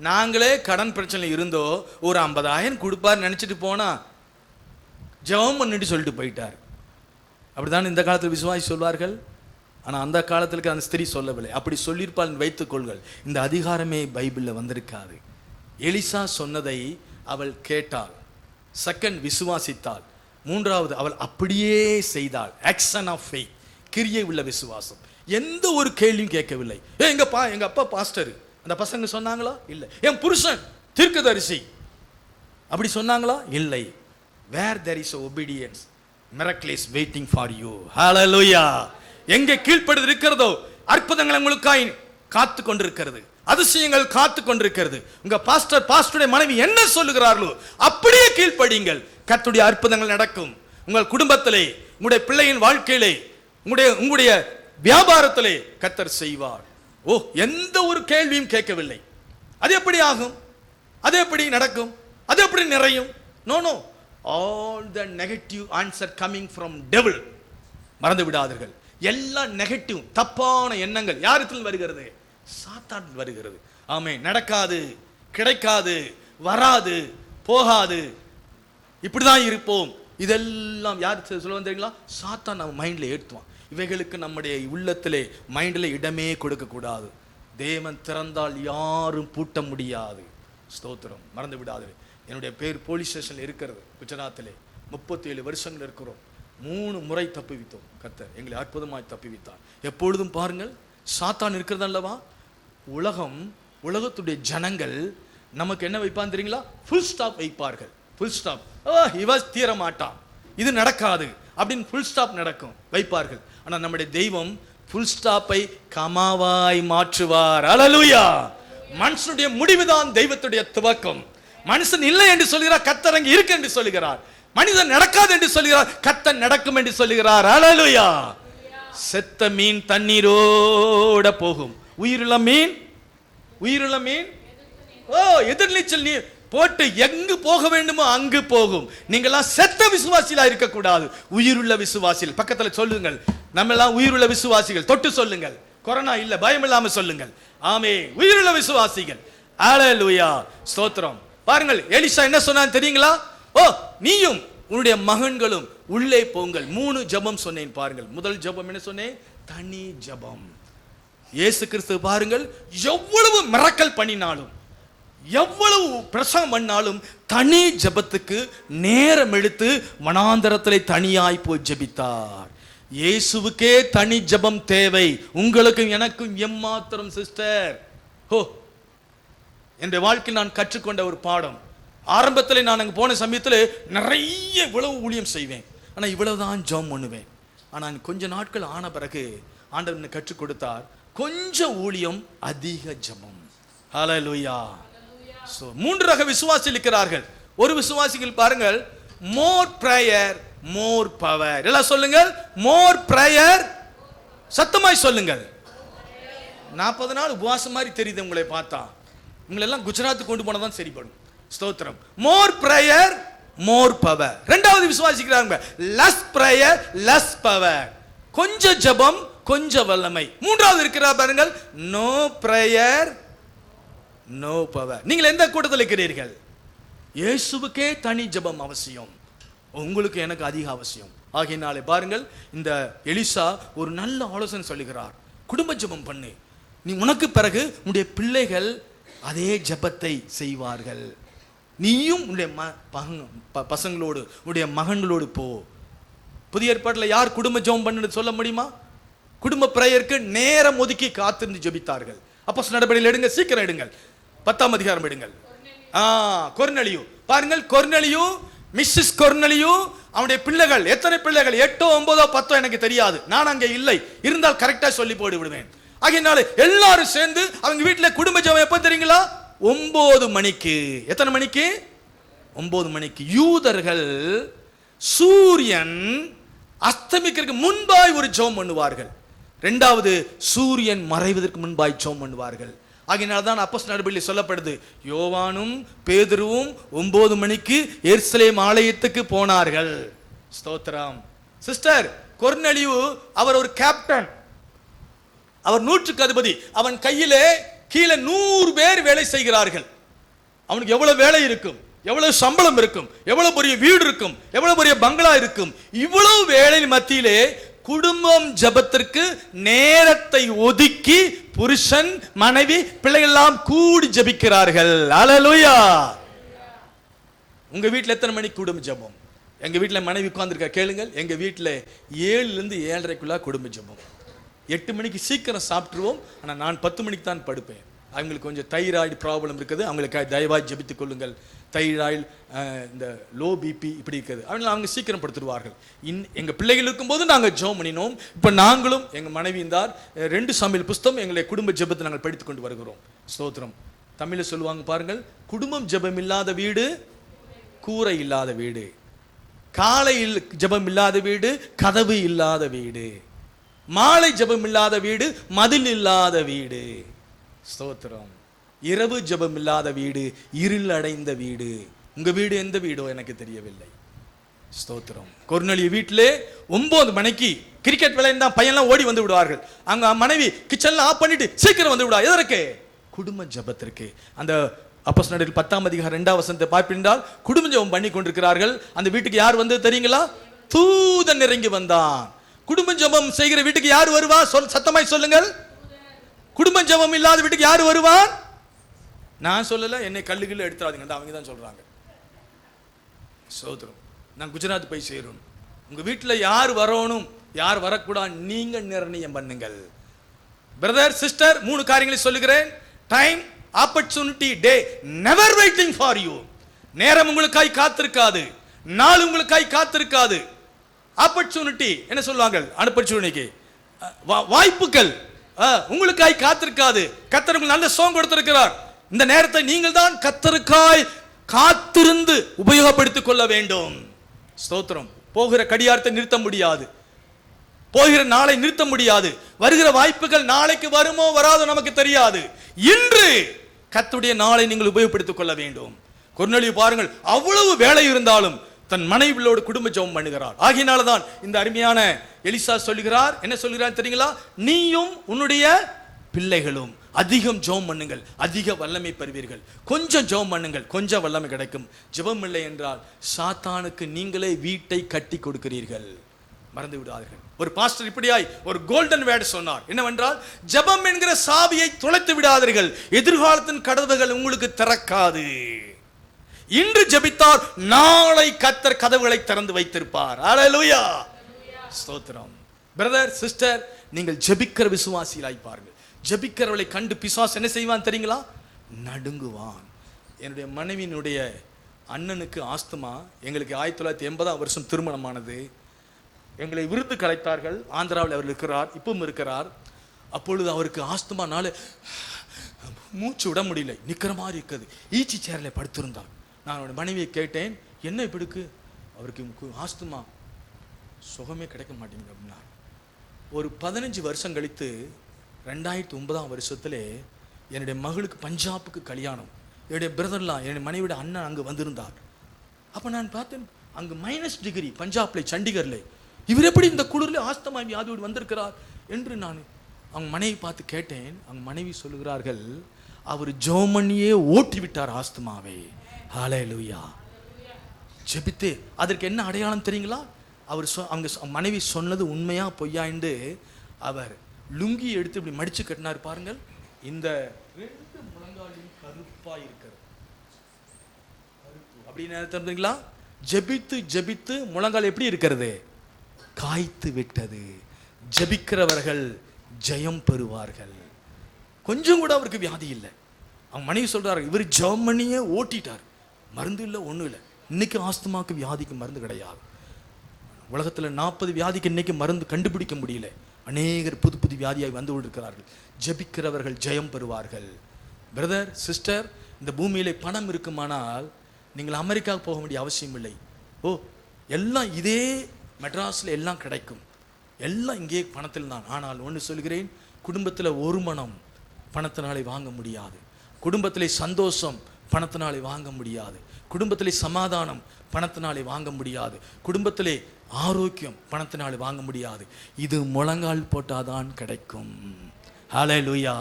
நாங்களே கடன் பிரச்சனை இருந்தோ ஒரு 50,000 கொடுப்பார் நினைச்சிட்டு போனா ஜெபம் பண்ணிட்டு சொல்லிட்டு போயிட்டார். அப்படிதான் இந்த காலத்தில் விசுவாசி சொல்வார்கள். ஆனால் அந்த காலத்துக்கு அந்த ஸ்திரீ சொல்லவில்லை. அப்படி சொல்லியிருப்பால் வைத்துக் கொள்கள், இந்த அதிகாரமே பைபிளில் வந்திருக்காது. எலிசா சொன்னதை அவள் கேட்டாள், செகண்ட் விசுவாசித்தாள், 3வது அவள் அப்படியே செய்தாள். ஆக்ஷன் ஆஃப் ஃபெய்த், கிரியை உள்ள விசுவாசம். எந்த ஒரு கேள்வியும் கேட்கவில்லை. எங்க அப்பா பாஸ்டர், அந்த பசங்க சொன்னாங்களா? இல்லை. என் புருஷன் தீர்க்கதரிசி, அப்படி சொன்னாங்களா? இல்லை. Where there is obedience, miracle is waiting for you. Hallelujah. எங்கே கீழ்ப்படிதல் இருக்கிறதோ அற்புதங்கள் உங்களுக்காய் காத்து கொண்டிருக்கிறது, அதிசயங்கள் காத்து கொண்டிருக்கிறது. உங்க பாஸ்டருடைய மனைவி என்ன சொல்லுகிறார்களோ அப்படியே கீழ்ப்படியுங்கள். கர்த்தருடைய அற்புதங்கள் நடக்கும். உங்கள் குடும்பத்திலே, உங்களுடைய பிள்ளையின் வாழ்க்கையிலே, உங்களுடைய வியாபாரத்திலே கர்த்தர் செய்வார். ஓ, எந்த ஒரு கேள்வியும் கேட்கவில்லை. அது எப்படி ஆகும்? அது எப்படி நடக்கும்? அது எப்படி நிறையும்? No no. All the negative answer coming from devil. மறந்து விடாதீர்கள். எல்லா நெகட்டிவ் தப்பான எண்ணங்கள் யாரிடத்தில் வருகிறது? சாத்தானில் வருகிறது. ஆமே. நடக்காது, கிடைக்காது, வராது, போகாது, இப்படிதான் இருப்போம், இதெல்லாம் யார் சொல்லுவாங்க தெரியுங்களா? சாத்தான் நம்ம மைண்ட்ல ஏற்றுவான். இவைகளுக்கு நம்முடைய உள்ளத்திலே மைண்ட்ல இடமே கொடுக்க கூடாது. தேவன் திறந்தால் யாரும் பூட்ட முடியாது. ஸ்தோத்திரம். மறந்து விடாதீர்கள். என்னுடைய பேர் போலீஸ் ஸ்டேஷன்ல இருக்கிறது. குஜராத்திலே 37 வருஷங்கள் இருக்கிறோம். 3 முறை தப்புவித்தோம். கர்த்தர் எங்களை அற்புதமாய் தப்புவித்தார். எப்பொழுதும் பாருங்கள், சாத்தான் இருக்கிறது அல்லவா? உலகத்துடைய ஜனங்கள் நமக்கு என்ன வைப்பான் தெரியுங்களா? ஃபுல் ஸ்டாப் வைப்பார்கள். Full stop. இவன் தீர மாட்டான், இது நடக்காது அப்படின்னு ஃபுல் ஸ்டாப் நடக்கும் வைப்பார்கள். ஆனால் நம்முடைய தெய்வம் ஃபுல் ஸ்டாப்பை கமாவாய் மாற்றுவார். அல்லேலூயா. மனுஷனுடைய முடிவுதான் தெய்வத்துடைய துவக்கம். மனுஷன் இல்லை என்று சொல்கிறார், கர்த்தர் அங்கே இருக்கு என்று சொல்கிறார். மனிதன் நடக்காது என்று சொல்கிறார், கர்த்தர் நடக்கும் என்று சொல்கிறார். அல்லேலூயா. செத்த மீன் தண்ணீரோட போகும், உயிருள்ள மீன் எதிர்நீச்சல் நீர் போட்டு எங்கு போக வேண்டுமோ அங்கு போகும். நீங்களாம் செத்த விசுவாசிகளா இருக்கக்கூடாது, உயிருள்ள விசுவாசிகள். பக்கத்தில் சொல்லுங்கள், நம்ம எல்லாம் உயிருள்ள விசுவாசிகள். தொட்டு சொல்லுங்கள், கொரோனா இல்ல, பயம் இல்லாம சொல்லுங்கள். ஆமே, உயிருள்ள விசுவாசிகள். அல்லேலூயா. ஸ்தோத்திரம். பாருங்கள் எலிசா என்ன சொன்னான் தெரியுங்களா? ஓ, நீயும் உன்னுடைய மகன்களும் உள்ளே போங்கள். 3 ஜெபம் சொன்னேன் பாருங்கள். முதல் ஜெபம் என்ன சொன்னேன்? தனி ஜெபம். இயேசு கிறிஸ்து பாருங்கள், எவ்வளவு மிரக்கல் பண்ணினாலும், எவ்வளவு பிரசங்கம் பண்ணாலும் தனி ஜெபத்துக்கு நேரம் எடுத்து வனாந்தரத்திலே தனியாய் போய் ஜெபித்தார். இயேசுவுக்கே தனி ஜெபம் தேவை. உங்களுக்கும் எனக்கும் எம்மாத்திரம் சிஸ்டர். ஹோ, என் வாழ்க்கையில் நான் கற்றுக்கொண்ட ஒரு பாடம். ஆரம்பத்தில் நான் அங்கே போன சமயத்தில் நிறைய இவ்வளவு ஊழியம் செய்வேன், ஆனால் இவ்வளவுதான் ஜெபம் பண்ணுவேன். ஆனால் கொஞ்ச நாட்கள் ஆன பிறகு ஆண்டவர் கற்றுக் கொடுத்தார், கொஞ்சம் ஊழியம் அதிக ஜெபம். ஹல்லேலூயா. சோ 3 ரக விசுவாசி இருக்கிறார்கள். ஒரு விசுவாசிகள் பாருங்கள், மோர் பிரேயர் மோர் பவர். எல்லாம் சொல்லுங்கள், மோர் பிரேயர். சத்தமாய் சொல்லுங்கள். 40 நாள் உபவாசம் மாதிரி தெரியுது உங்களை பார்த்தா. உங்களை எல்லாம் குஜராத்துக்கு கொண்டு போனதான் சரிப்படும். ஸ்தோத்திரம். மோர் பிரேயர் மோர் பவர். இரண்டாவது விசுவாசிக்கிறாங்க, லெஸ் பிரேயர் லெஸ் பவர். கொஞ்சம் ஜெபம் கொஞ்சம் வல்லமை. மூன்றாவது இருக்கிறார் பாருங்கள், நோ பிரேயர் நோ பவர். நீங்கள் எந்த கூட்டத்தில் இருக்கிறீர்கள்? இயேசுவுக்கே தனி ஜெபம் அவசியம், உங்களுக்கு எனக்கு அதிக அவசியம். ஆகையினாலே பாருங்கள், இந்த எலிசா ஒரு நல்ல ஆலோசனை சொல்லுகிறார். குடும்ப ஜெபம் பண்ணு, நீ உனக்கு பிறகு உன்னுடைய பிள்ளைகள் அதே ஜெபத்தை செய்வார்கள். நீயும் உன்னுடைய பசங்களோடு உன்னுடைய மகன்களோடு போ. புதிய ஏற்பாட்டில் யார் குடும்ப ஜெபம் பண்ணுன்னு சொல்ல முடியுமா? குடும்ப பிரேயருக்கு நேரம் ஒதுக்கி காத்திருந்து ஜெபித்தார்கள். அப்போஸ்தலர் நடபடிகள் எடுங்க, சீக்கிரம் எடுங்கள், 10ஆம் அதிகாரம் எடுங்கள். கொர்நேலியு பாருங்கள், கொர்நேலியு, மிஸ்ஸஸ் கொர்நேலியு, அவனுடைய பிள்ளைகள் எத்தனை பிள்ளைகள்? 8, 9, 10 எனக்கு தெரியாது, நான் அங்கே இல்லை. இருந்தால் கரெக்டா சொல்லி போட்டு விடுவேன். ஆகையினால எல்லாரும் சேர்ந்து அவங்க வீட்டில் குடும்ப ஜெபம் எப்ப தெரியுங்களா? 9 மணிக்கு. எத்தனை மணிக்கு? 9 மணிக்கு. யூதர்கள் சூரியன் அஸ்தமிக்கிறதுக்கு முன்பாய் ஒரு ஜெபம் பண்ணுவார்கள். இரண்டாவது சூரியன் மறைவதற்கு முன்பாய் ஜெபம் பண்ணுவார்கள். ஆகையினால தான் அப்போஸ்தலர் நடபடிகளில் சொல்லப்படுது, யோவானும் பேதுருவும் 9 மணிக்கு எருசலேம் ஆலயத்துக்கு போனார்கள். ஸ்தோத்திரம். சிஸ்டர், கொர்நேலியு அவர் ஒரு கேப்டன், அவர் 100க்கு அதிபதி. அவன் கையிலே கீழே 100 பேர் வேலை செய்கிறார்கள். அவனுக்கு எவ்வளவு வேலை இருக்கும், எவ்வளவு சம்பளம் இருக்கும், எவ்வளவு பெரிய வீடு இருக்கும், எவ்வளவு பெரிய பங்களா இருக்கும். இவ்வளவு வேலையின் மத்தியிலே குடும்பம் ஜெபத்திற்கு நேரத்தை ஒதுக்கி புருஷன் மனைவி பிள்ளைகள் எல்லாம் கூடி ஜெபிக்கிறார்கள். ஹல்லேலூயா. உங்க வீட்டில் எத்தனை மணிக்கு குடும்ப ஜெபம்? எங்க வீட்டில் மனைவி உட்கார்ந்திருக்கா கேளுங்கள். எங்க வீட்டில் 7லிருந்து 7:30க்குள்ள குடும்ப ஜெபம். 8 மணிக்கு சீக்கிரம் சாப்பிட்டுருவோம். ஆனால் நான் 10 மணிக்கு தான் படுப்பேன். அவங்களுக்கு கொஞ்சம் தைராய்டு ப்ராப்ளம் இருக்குது, அவங்களுக்கு தயவாய் ஜெபித்துக் கொள்ளுங்கள். தைராய்டு, இந்த லோ பிபி இப்படி இருக்குது, அவங்க சீக்கிரம் படுத்துருவார்கள். எங்கள் பிள்ளைகள் இருக்கும்போது நாங்கள் ஜெபம் பண்ணினோம். இப்போ நாங்களும் எங்கள் மனைவியும் தான் 2 சாமுவேல் புஸ்தகம் எங்களை குடும்ப ஜெபத்தை நாங்கள் படித்து கொண்டு வருகிறோம். ஸ்தோத்திரம். தமிழில் சொல்லுவாங்க பாருங்கள், குடும்பம் ஜெபம் இல்லாத வீடு கூரை இல்லாத வீடு, காலையில் ஜெபம் இல்லாத வீடு கதவு இல்லாத வீடு, மாலை ஜெபம் இல்லாத வீடு மதில் இல்லாத வீடு. ஸ்தோத்திரம். இரவு ஜெபம் இல்லாத வீடு இருள் அடைந்த வீடு. உங்க வீடு எந்த வீடோ எனக்கு தெரியவில்லை. ஸ்தோத்திரம். கொர்நேலியு வீட்டிலே 9 மணிக்கு கிரிக்கெட் விளையாண்டா பையன்லாம் ஓடி வந்து விடுவார்கள். அங்க மனைவி கிச்சன்ல ஆஃப் பண்ணிட்டு சீக்கிரம் வந்து விடுவா. எதற்கு? குடும்ப ஜெபத்திற்கு. அந்த அப்போஸ்தலர் நடபடிகள் 10ஆம் அதிகாரம் 2ஆம் வசனத்தை பார்ப்பிருந்தால் குடும்ப ஜெபம் பண்ணி கொண்டிருக்கிறார்கள். அந்த வீட்டுக்கு யார் வந்து தெரியுங்களா? தூதன் இறங்கி வந்தான். குடும்ப ஜெபம் செய்கிற வீட்டுக்கு யார் வருவா? சத்தமாய் சொல்லுங்கள். குடும்ப ஜெபம் இல்லாத வீட்டுக்கு யார் வருவான்? நான் சொல்லல, என்னை கல்லுகள் எடுத்துறாதீங்க, அவங்க தான் சொல்றாங்க. சோதரம், நான் குஜராத் போய் சேரணும். உங்க வீட்டில் யார் வரணும் யார் வரக்கூடாது நீங்க நிர்ணயம் பண்ணுங்கள். பிரதர் சிஸ்டர், 3 காரியங்களை சொல்லுகிறேன். Time, opportunity, day. Never waiting for you. நேரம் உங்களுக்காய் காத்திருக்காது, நாள் உங்களுக்காய் காத்திருக்காது. ஆப்பர்ச்சுனிட்டி என்ன சொல்லுவாங்க? ஆப்பர்ச்சுனிட்டி, வாய்ப்புகள் உங்களுக்காய் காத்திருக்காது. கர்த்தர் உங்களுக்கு நல்ல சோங் கொடுத்திருக்கிறார். இந்த நேரத்தை நீங்கள் தான் கர்த்தருக்காய் காத்திருந்து உபயோகப்படுத்திக் கொள்ள வேண்டும். ஸ்தோத்திரம். போகிற கடியாரத்தை நிறுத்த முடியாது, போகிற நாளை நிறுத்த முடியாது. வருகிற வாய்ப்புகள் நாளைக்கு வருமோ வராதோ நமக்கு தெரியாது. இன்று கர்த்தருடைய நாளை நீங்கள் உபயோகப்படுத்திக் கொள்ள வேண்டும். கொர்நேலியு பாருங்கள், அவ்வளவு வேலை இருந்தாலும் தன் மனைவியோடு குடும்ப ஜெபம் பண்ணுகிறார். ஆகையினால்தான் இந்த அருமையான எலிசா சொல்லுகிறார். என்ன சொல்கிறார் தெரியுங்களா? நீயும் உன்னுடைய பிள்ளைகளும் அதிகம் ஜெபம் பண்ணுங்கள், அதிக வல்லமை பெறுவீர்கள். கொஞ்சம் ஜெபம் பண்ணுங்கள், கொஞ்சம் வல்லமை கிடைக்கும். ஜெபம் இல்லை என்றால் சாத்தானுக்கு நீங்களே வீட்டை கட்டி கொடுக்கிறீர்கள். மறந்து விடாதீர்கள். ஒரு பாஸ்டர் இப்படியாய் ஒரு கோல்டன் வேர்ட் சொன்னார். என்னவென்றால், ஜெபம் என்கிற சாவியை தொலைத்து விடாதீர்கள், எதிர்காலத்தின் கதவுகள் உங்களுக்கு திறக்காது. இன்று ஜெபித்தார், நாளை கர்த்தர் கதவுகளை திறந்து வைத்திருப்பார். அல்லேலூயா, ஸ்தோத்திரம். பிரதர், சிஸ்டர், நீங்கள் ஜெபிக்கிற விசுவாசிகளாய் பாருங்கள். ஜெபிக்கிறவளை கண்டு பிசாசு என்ன செய்வான் தெரியுங்களா? நடுங்குவான். என்னுடைய மனைவியினுடைய அண்ணனுக்கு ஆஸ்துமா. எங்களுக்கு 1980 வருஷம் திருமணமானது. எங்களை விருது கலைத்தார்கள். ஆந்திராவில் அவர் இருக்கிறார், இப்பவும் இருக்கிறார். அப்பொழுது அவருக்கு ஆஸ்துமானால மூச்சு விட முடியல, நிற்கிற மாதிரி இருக்குது. ஈச்சி சேரில் படுத்திருந்தார். நான் அவருடைய மனைவியை கேட்டேன், என்ன இப்படி இருக்கு? அவருக்கு ஆஸ்துமா, சுகமே கிடைக்க மாட்டேங்குது அப்படின்னா. ஒரு 15 வருஷம் கழித்து 2009 வருஷத்துல என்னுடைய மகளுக்கு பஞ்சாபுக்கு கல்யாணம். என்னுடைய பிரதர்லாம், என்னுடைய மனைவியோட அண்ணன் அங்கே வந்திருந்தார். அப்போ நான் பார்த்தேன், அங்கே -டிகிரி பஞ்சாப்ல, சண்டிகர்ல. இவர் எப்படி இந்த குளிரில் ஆஸ்துமா வியாதியோடு வந்திருக்கிறார் என்று நான் அவங்க மனைவி பார்த்து கேட்டேன். அவங்க மனைவி சொல்லுகிறார்கள், அவர் ஜெர்மனியே ஓட்டி விட்டார் ஆஸ்துமாவை. ஹல்லேலூயா. ஜெபித்து அதற்கு என்ன அடையாளம் தெரியுங்களா? அவர் அவங்க மனைவி சொன்னது உண்மையா பொய்யா என்று அவர் லுங்கி எடுத்து இப்படி மடிச்சு கட்டினார் பாருங்கள். இந்த 2 முழங்காலில் கருப்பா இருக்கிறது. அப்படின்னு தெரிஞ்சுங்களா? ஜெபித்து ஜெபித்து முழங்கால் எப்படி இருக்கிறது? காய்த்து விட்டது. ஜெபிக்கிறவர்கள் ஜெயம் பெறுவார்கள். கொஞ்சம் கூட அவருக்கு வியாதி இல்லை. அவங்க மனைவி சொல்றாரு, இவர் ஜெர்மனியே ஓட்டிட்டார், மருந்து இல்லை, ஒன்றும் இல்லை. இன்னைக்கு ஆஸ்துமாக்கு வியாதிக்கு மருந்து கிடையாது. உலகத்தில் 40 வியாதிக்கு இன்னைக்கு மருந்து கண்டுபிடிக்க முடியல. அநேகர் புது புது வியாதியாய் வந்து கொண்டிருக்கிறார்கள். ஜெபிக்கிறவர்கள் ஜெயம் பெறுவார்கள். பிரதர், சிஸ்டர், இந்த பூமியிலே பணம் இருக்குமானால் நீங்கள் அமெரிக்காவுக்கு போக வேண்டிய அவசியம் இல்லை. ஓ, எல்லாம் இதே மெட்ராஸில் எல்லாம் கிடைக்கும், எல்லாம் இங்கே பணத்தில் தான். ஆனால் ஒன்று சொல்கிறேன், குடும்பத்தில் ஒரு மனம் பணத்தினாலே வாங்க முடியாது. குடும்பத்திலே சந்தோஷம் பணத்தினாலே வாங்க முடியாது. குடும்பத்திலே சமாதானம் பணத்தினாலே வாங்க முடியாது. குடும்பத்திலே ஆரோக்கியம் பணத்தினாலே வாங்க முடியாது. இது முழங்கால் போட்டாதான் கிடைக்கும். ஹல்லேலூயா.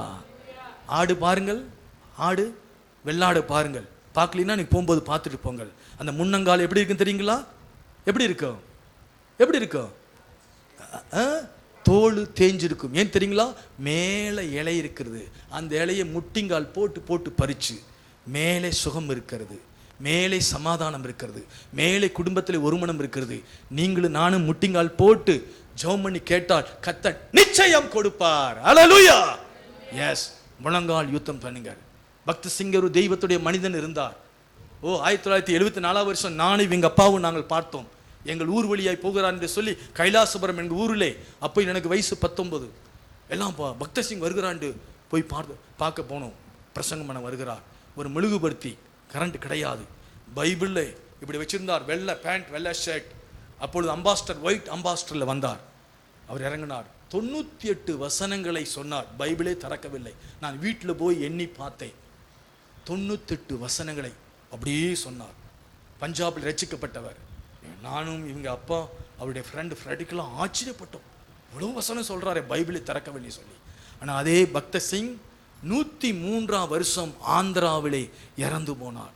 ஆடு பாருங்கள், ஆடு வெள்ளாடு பாருங்கள். பார்க்கலன்னா நீ போகும்போது பார்த்துட்டு போங்கள். அந்த முன்னங்கால் எப்படி இருக்குன்னு தெரியுங்களா? எப்படி இருக்கும்? எப்படி இருக்கும்? தோல் தேஞ்சிருக்கும். ஏன் தெரியுங்களா? மேலே இலை இருக்கிறது. அந்த இலையை முட்டிங்கால் போட்டு போட்டு பறிச்சு மேலே சுகம் இருக்கிறது, மேலே சமாதானம் இருக்கிறது, மேலே குடும்பத்தில் ஒரு மனம் இருக்கிறது. நீங்களும் நானும் முட்டிங்கால் போட்டு ஜெபம் பண்ணி கேட்டால் கர்த்தர் நிச்சயம் கொடுப்பார். அல்லேலூயா. எஸ், முழங்கால் யுத்தம் பண்ணுங்க. பக்த சிங் ஒரு தெய்வத்துடைய மனிதன் இருந்தார். 1974 வருஷம் நானும் இவங்க அப்பாவும் நாங்கள் பார்த்தோம். எங்கள் ஊர் வழியாய் போகிறார் என்று சொல்லி கைலாசபுரம் எங்கள் ஊரிலே. அப்போ எனக்கு வயசு 19. எல்லாம் பக்த சிங் வருகிறான் போய் பார்க்க போனோம். பிரசங்கம் பண்ண வருகிறார். ஒரு மெழுகுபடுத்தி, கரண்ட் கிடையாது, பைபிளில் இப்படி வச்சிருந்தார், வெள்ளை பேண்ட் வெள்ளை ஷர்ட். அப்பொழுது அம்பாஸ்டர், ஒயிட் அம்பாஸ்டரில் வந்தார். அவர் இறங்கினார். 98 வசனங்களை சொன்னார். பைபிளே திறக்கவில்லை. நான் வீட்டில் போய் எண்ணி பார்த்தேன். 98 வசனங்களை அப்படியே சொன்னார். பஞ்சாபில் ரட்சிக்கப்பட்டவர். நானும் இவங்க அப்பா அவருடைய ஃப்ரெண்டு ஃப்ரெண்டுக்கெல்லாம் ஆச்சரியப்பட்டோம். இவ்வளோ வசனம் சொல்கிறாரு, பைபிளை திறக்கவில்லை சொல்லி. ஆனால் அதே பக்த சிங் 103ஆம் வருஷம் ஆந்திராவிலே இறந்து போனார்.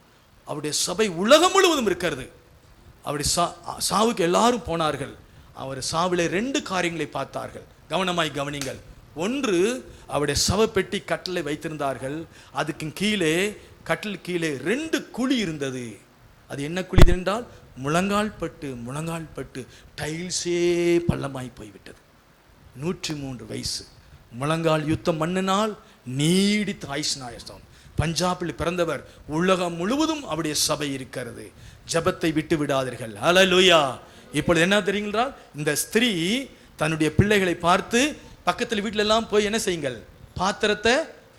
அவருடைய சபை உலகம் முழுவதும் இருக்கிறது. அவருடைய சாவுக்கு எல்லாரும் போனார்கள். அவர் சாவிலே 2 காரியங்களை பார்த்தார்கள். கவனமாய் கவனிங்கள். ஒன்று, அவருடைய சவப்பெட்டி கட்டளை வைத்திருந்தார்கள். அதுக்கு கீழே, கட்டில் கீழே 2 குழி இருந்தது. அது என்ன குழி என்றால், முழங்கால் பட்டு டைல்ஸே பள்ளமாய் போய்விட்டது. 103 வயசு. முழங்கால் யுத்தம் மண்ணினால் நீடித்த ஆயுஷ்நாயஸ்தம். பஞ்சாபில் பிறந்தவர். உலகம் முழுவதும் அவருடைய சபை இருக்கிறது. ஜபத்தை விட்டு விடாதீர்கள். ஹல்லேலூயா. இப்பொழுது என்ன தெரியுங்களா? இந்த ஸ்திரீ தன்னுடைய பிள்ளைகளை பார்த்து, பக்கத்தில் வீட்டில எல்லாம் போய் என்ன செய்யுங்கள், பாத்திரத்தை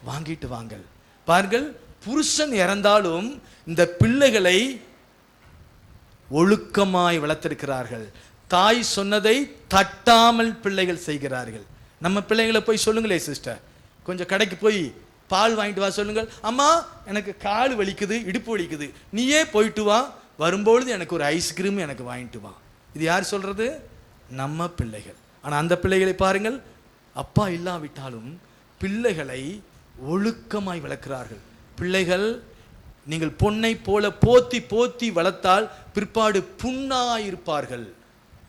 வாங்கிட்டு வாங்கள். பாருங்கள், புருஷன் இறந்தாலும் இந்த பிள்ளைகளை ஒழுக்கமாய் வளர்த்திருக்கிறார்கள். தாய் சொன்னதை தட்டாமல் பிள்ளைகள் செய்கிறார்கள். நம்ம பிள்ளைகளை போய் சொல்லுங்களே, சிஸ்டர், கொஞ்சம் கடைக்கு போய் பால் வாங்கிட்டு வா சொல்லுங்கள். அம்மா, எனக்கு கால் வலிக்குது, இடுப்பு வலிக்குது, நீயே போயிட்டு வா, வரும்பொழுது எனக்கு ஒரு ஐஸ்கிரீம் எனக்கு வாங்கிட்டு வா. இது யார் சொல்றது? நம்ம பிள்ளைகள். ஆனால் அந்த பிள்ளைகளை பாருங்கள், அப்பா இல்லாவிட்டாலும் பிள்ளைகளை ஒழுக்கமாய் வளர்க்கிறார்கள். பிள்ளைகள், நீங்கள் பொன்னை போல போத்தி போத்தி வளர்த்தால் பிற்பாடு புண்ணாயிருப்பார்கள்,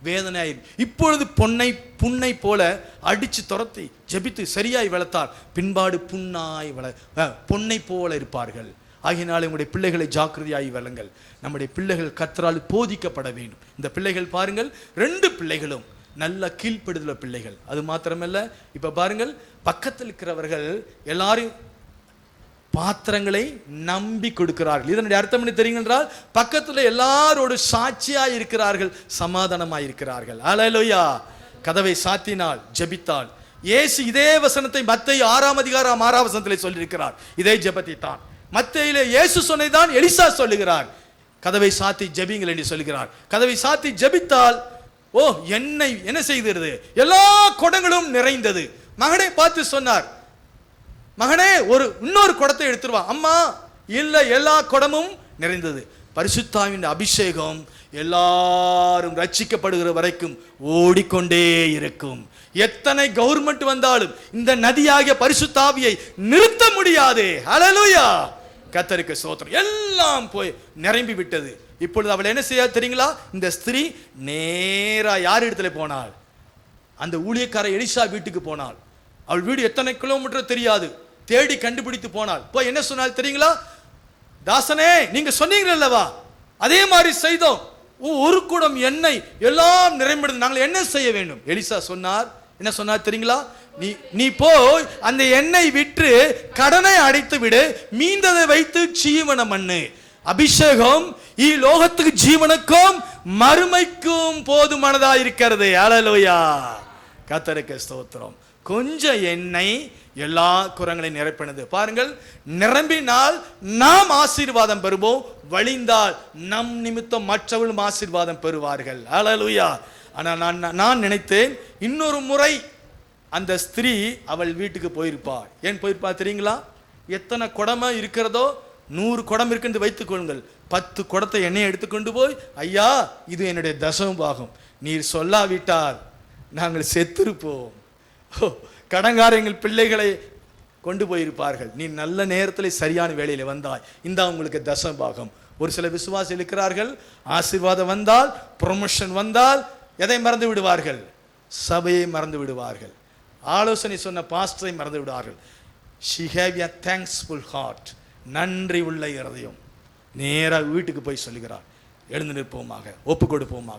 வேதனையாய். இப்பொழுது புண்ணை போல அடிச்சு துரத்தி ஜெபித்து சரியாய் வளர்த்தால் பின்பாடு பொன்னை போல இருப்பார்கள். ஆகினால உங்களுடைய பிள்ளைகளை ஜாக்கிரதையாய் வளங்கள். நம்முடைய பிள்ளைகள் கர்த்தரால் போதிக்கப்பட வேண்டும். இந்த பிள்ளைகள் பாருங்கள், 2 பிள்ளைகளும் நல்ல கீழ்ப்படுதல பிள்ளைகள். அது மாத்திரமல்ல, இப்ப பாருங்கள், பக்கத்தில் இருக்கிறவர்கள் எல்லாரும் பாத்திரங்களை நம்பி கொடுக்கிறார்கள். இதனுடைய அர்த்தம் என்ன தெரியுங்கன்றால், பக்கத்துல எல்லாரோடு சாட்சியாய் இருக்கிறார்கள், சமாதானமாய் இருக்கிறார்கள். அல்லேலூயா. கதவை சாத்தினால் ஜெபித்தால், இயேசு இதே வசனத்தை மத்தேயு 6 அதிகாரம் 6 வசனத்திலே சொல்லியிருக்கிறார். இதே ஜெபத்தை தான் மத்தேயுவிலே இயேசு சொன்னதான் எலிசா சொல்லுகிறார். கதவை சாத்தி ஜெபிங்கள் என்று சொல்கிறார். கதவை சாத்தி ஜெபித்தால் எண்ணெய் என்ன செய்கிறது? எல்லா குடங்களும் நிறைந்தது. மகனை பார்த்து சொன்னார், மகனே இன்னொரு குடத்தை எடுத்துருவா. அம்மா இல்ல, எல்லா குடமும் நிறைந்தது. பரிசுத்தாவின் அபிஷேகம் எல்லாரும் ரட்சிக்கப்படுகிற வரைக்கும் ஓடிக்கொண்டே இருக்கும். எத்தனை கவர்மெண்ட் வந்தாலும் இந்த நதியாகிய பரிசுத்தாவியை நிறுத்த முடியாது. ஹல்லேலூயா. கர்த்தருக்கு ஸ்தோத்திரம். எல்லாம் போய் நிரம்பி விட்டது. இப்பொழுது அவள் என்ன செய்ய தெரியுங்களா? இந்த ஸ்திரீ நேரா யார் இடத்துல போனாள்? அந்த ஊழியக்கார எலிசா வீட்டுக்கு போனாள். அவள் வீடு எத்தனை கிலோமீட்டர் தெரியாது, தேடி கண்டுபிடித்து போனாள். போய் என்ன சொன்னால் தெரியுங்களா? தாசனே, நீங்க சொன்னீங்களா, அதே மாதிரி செய்தோம். ஒரு குடம் எண்ணெய் எல்லாம் நிறைம்பிடுது, நாங்கள் என்ன செய்ய வேண்டும்? எலிசா சொன்னார், என்ன சொன்னார் தெரியுங்களா? நீ போய் அந்த எண்ணெய் விற்று கடனை அடைத்து விடு, மீந்ததை வைத்து ஜீவனம் பண்ணு. அபிஷேகம் லோகத்துக்கு ஜீவனுக்கும் மறுமைக்கும் போதுமானதா இருக்கிறது. அல்லேலூயா. கர்த்தருக்கு ஸ்தோத்திரம். கொஞ்சம் எண்ணெய் எல்லா குரங்களையும் நிரப்பினது. பாருங்கள், நிரம்பினால் நாம் ஆசீர்வாதம் பெறுவோம், வழிந்தால் நம் நிமித்தம் மற்றவர்களும் ஆசீர்வாதம் பெறுவார்கள். அல்லேலூயா. ஆனால் நான் நினைத்தேன், இன்னொரு முறை அந்த ஸ்திரீ அவள் வீட்டுக்கு போயிருப்பாள். ஏன் போயிருப்பா தெரியுங்களா? எத்தனை குடமா இருக்கிறதோ, 100 குடம் இருக்குன்னு வைத்துக் கொள்ளுங்கள், 10 குடத்தை எண்ணெயை எடுத்துக்கொண்டு போய், ஐயா இது என்னுடைய தசம பாகம், நீர் சொல்லாவிட்டால் நாங்கள் செத்திருப்போம். கடங்காரங்கள் பிள்ளைகளை கொண்டு போயிருப்பார்கள். நீ நல்ல நேரத்தில் சரியான வேளையில வந்தாய், இந்த உங்களுக்கு தசம பாகம். ஒரு சில விசுவாசி இருக்கிறார்கள், ஆசீர்வாதம் வந்தால், ப்ரொமோஷன் வந்தால் எதை மறந்து விடுவார்கள்? சபையை மறந்து விடுவார்கள். ஆலோசனை சொன்ன பாஸ்டரை மறந்து விடுவார்கள். she have a thankful heart, நன்றி உள்ள இருதயம். நேராக வீட்டுக்கு போய் சொல்லுகிறார். எழுந்து நிற்போமாக, ஒப்பு கொடுப்போமாக.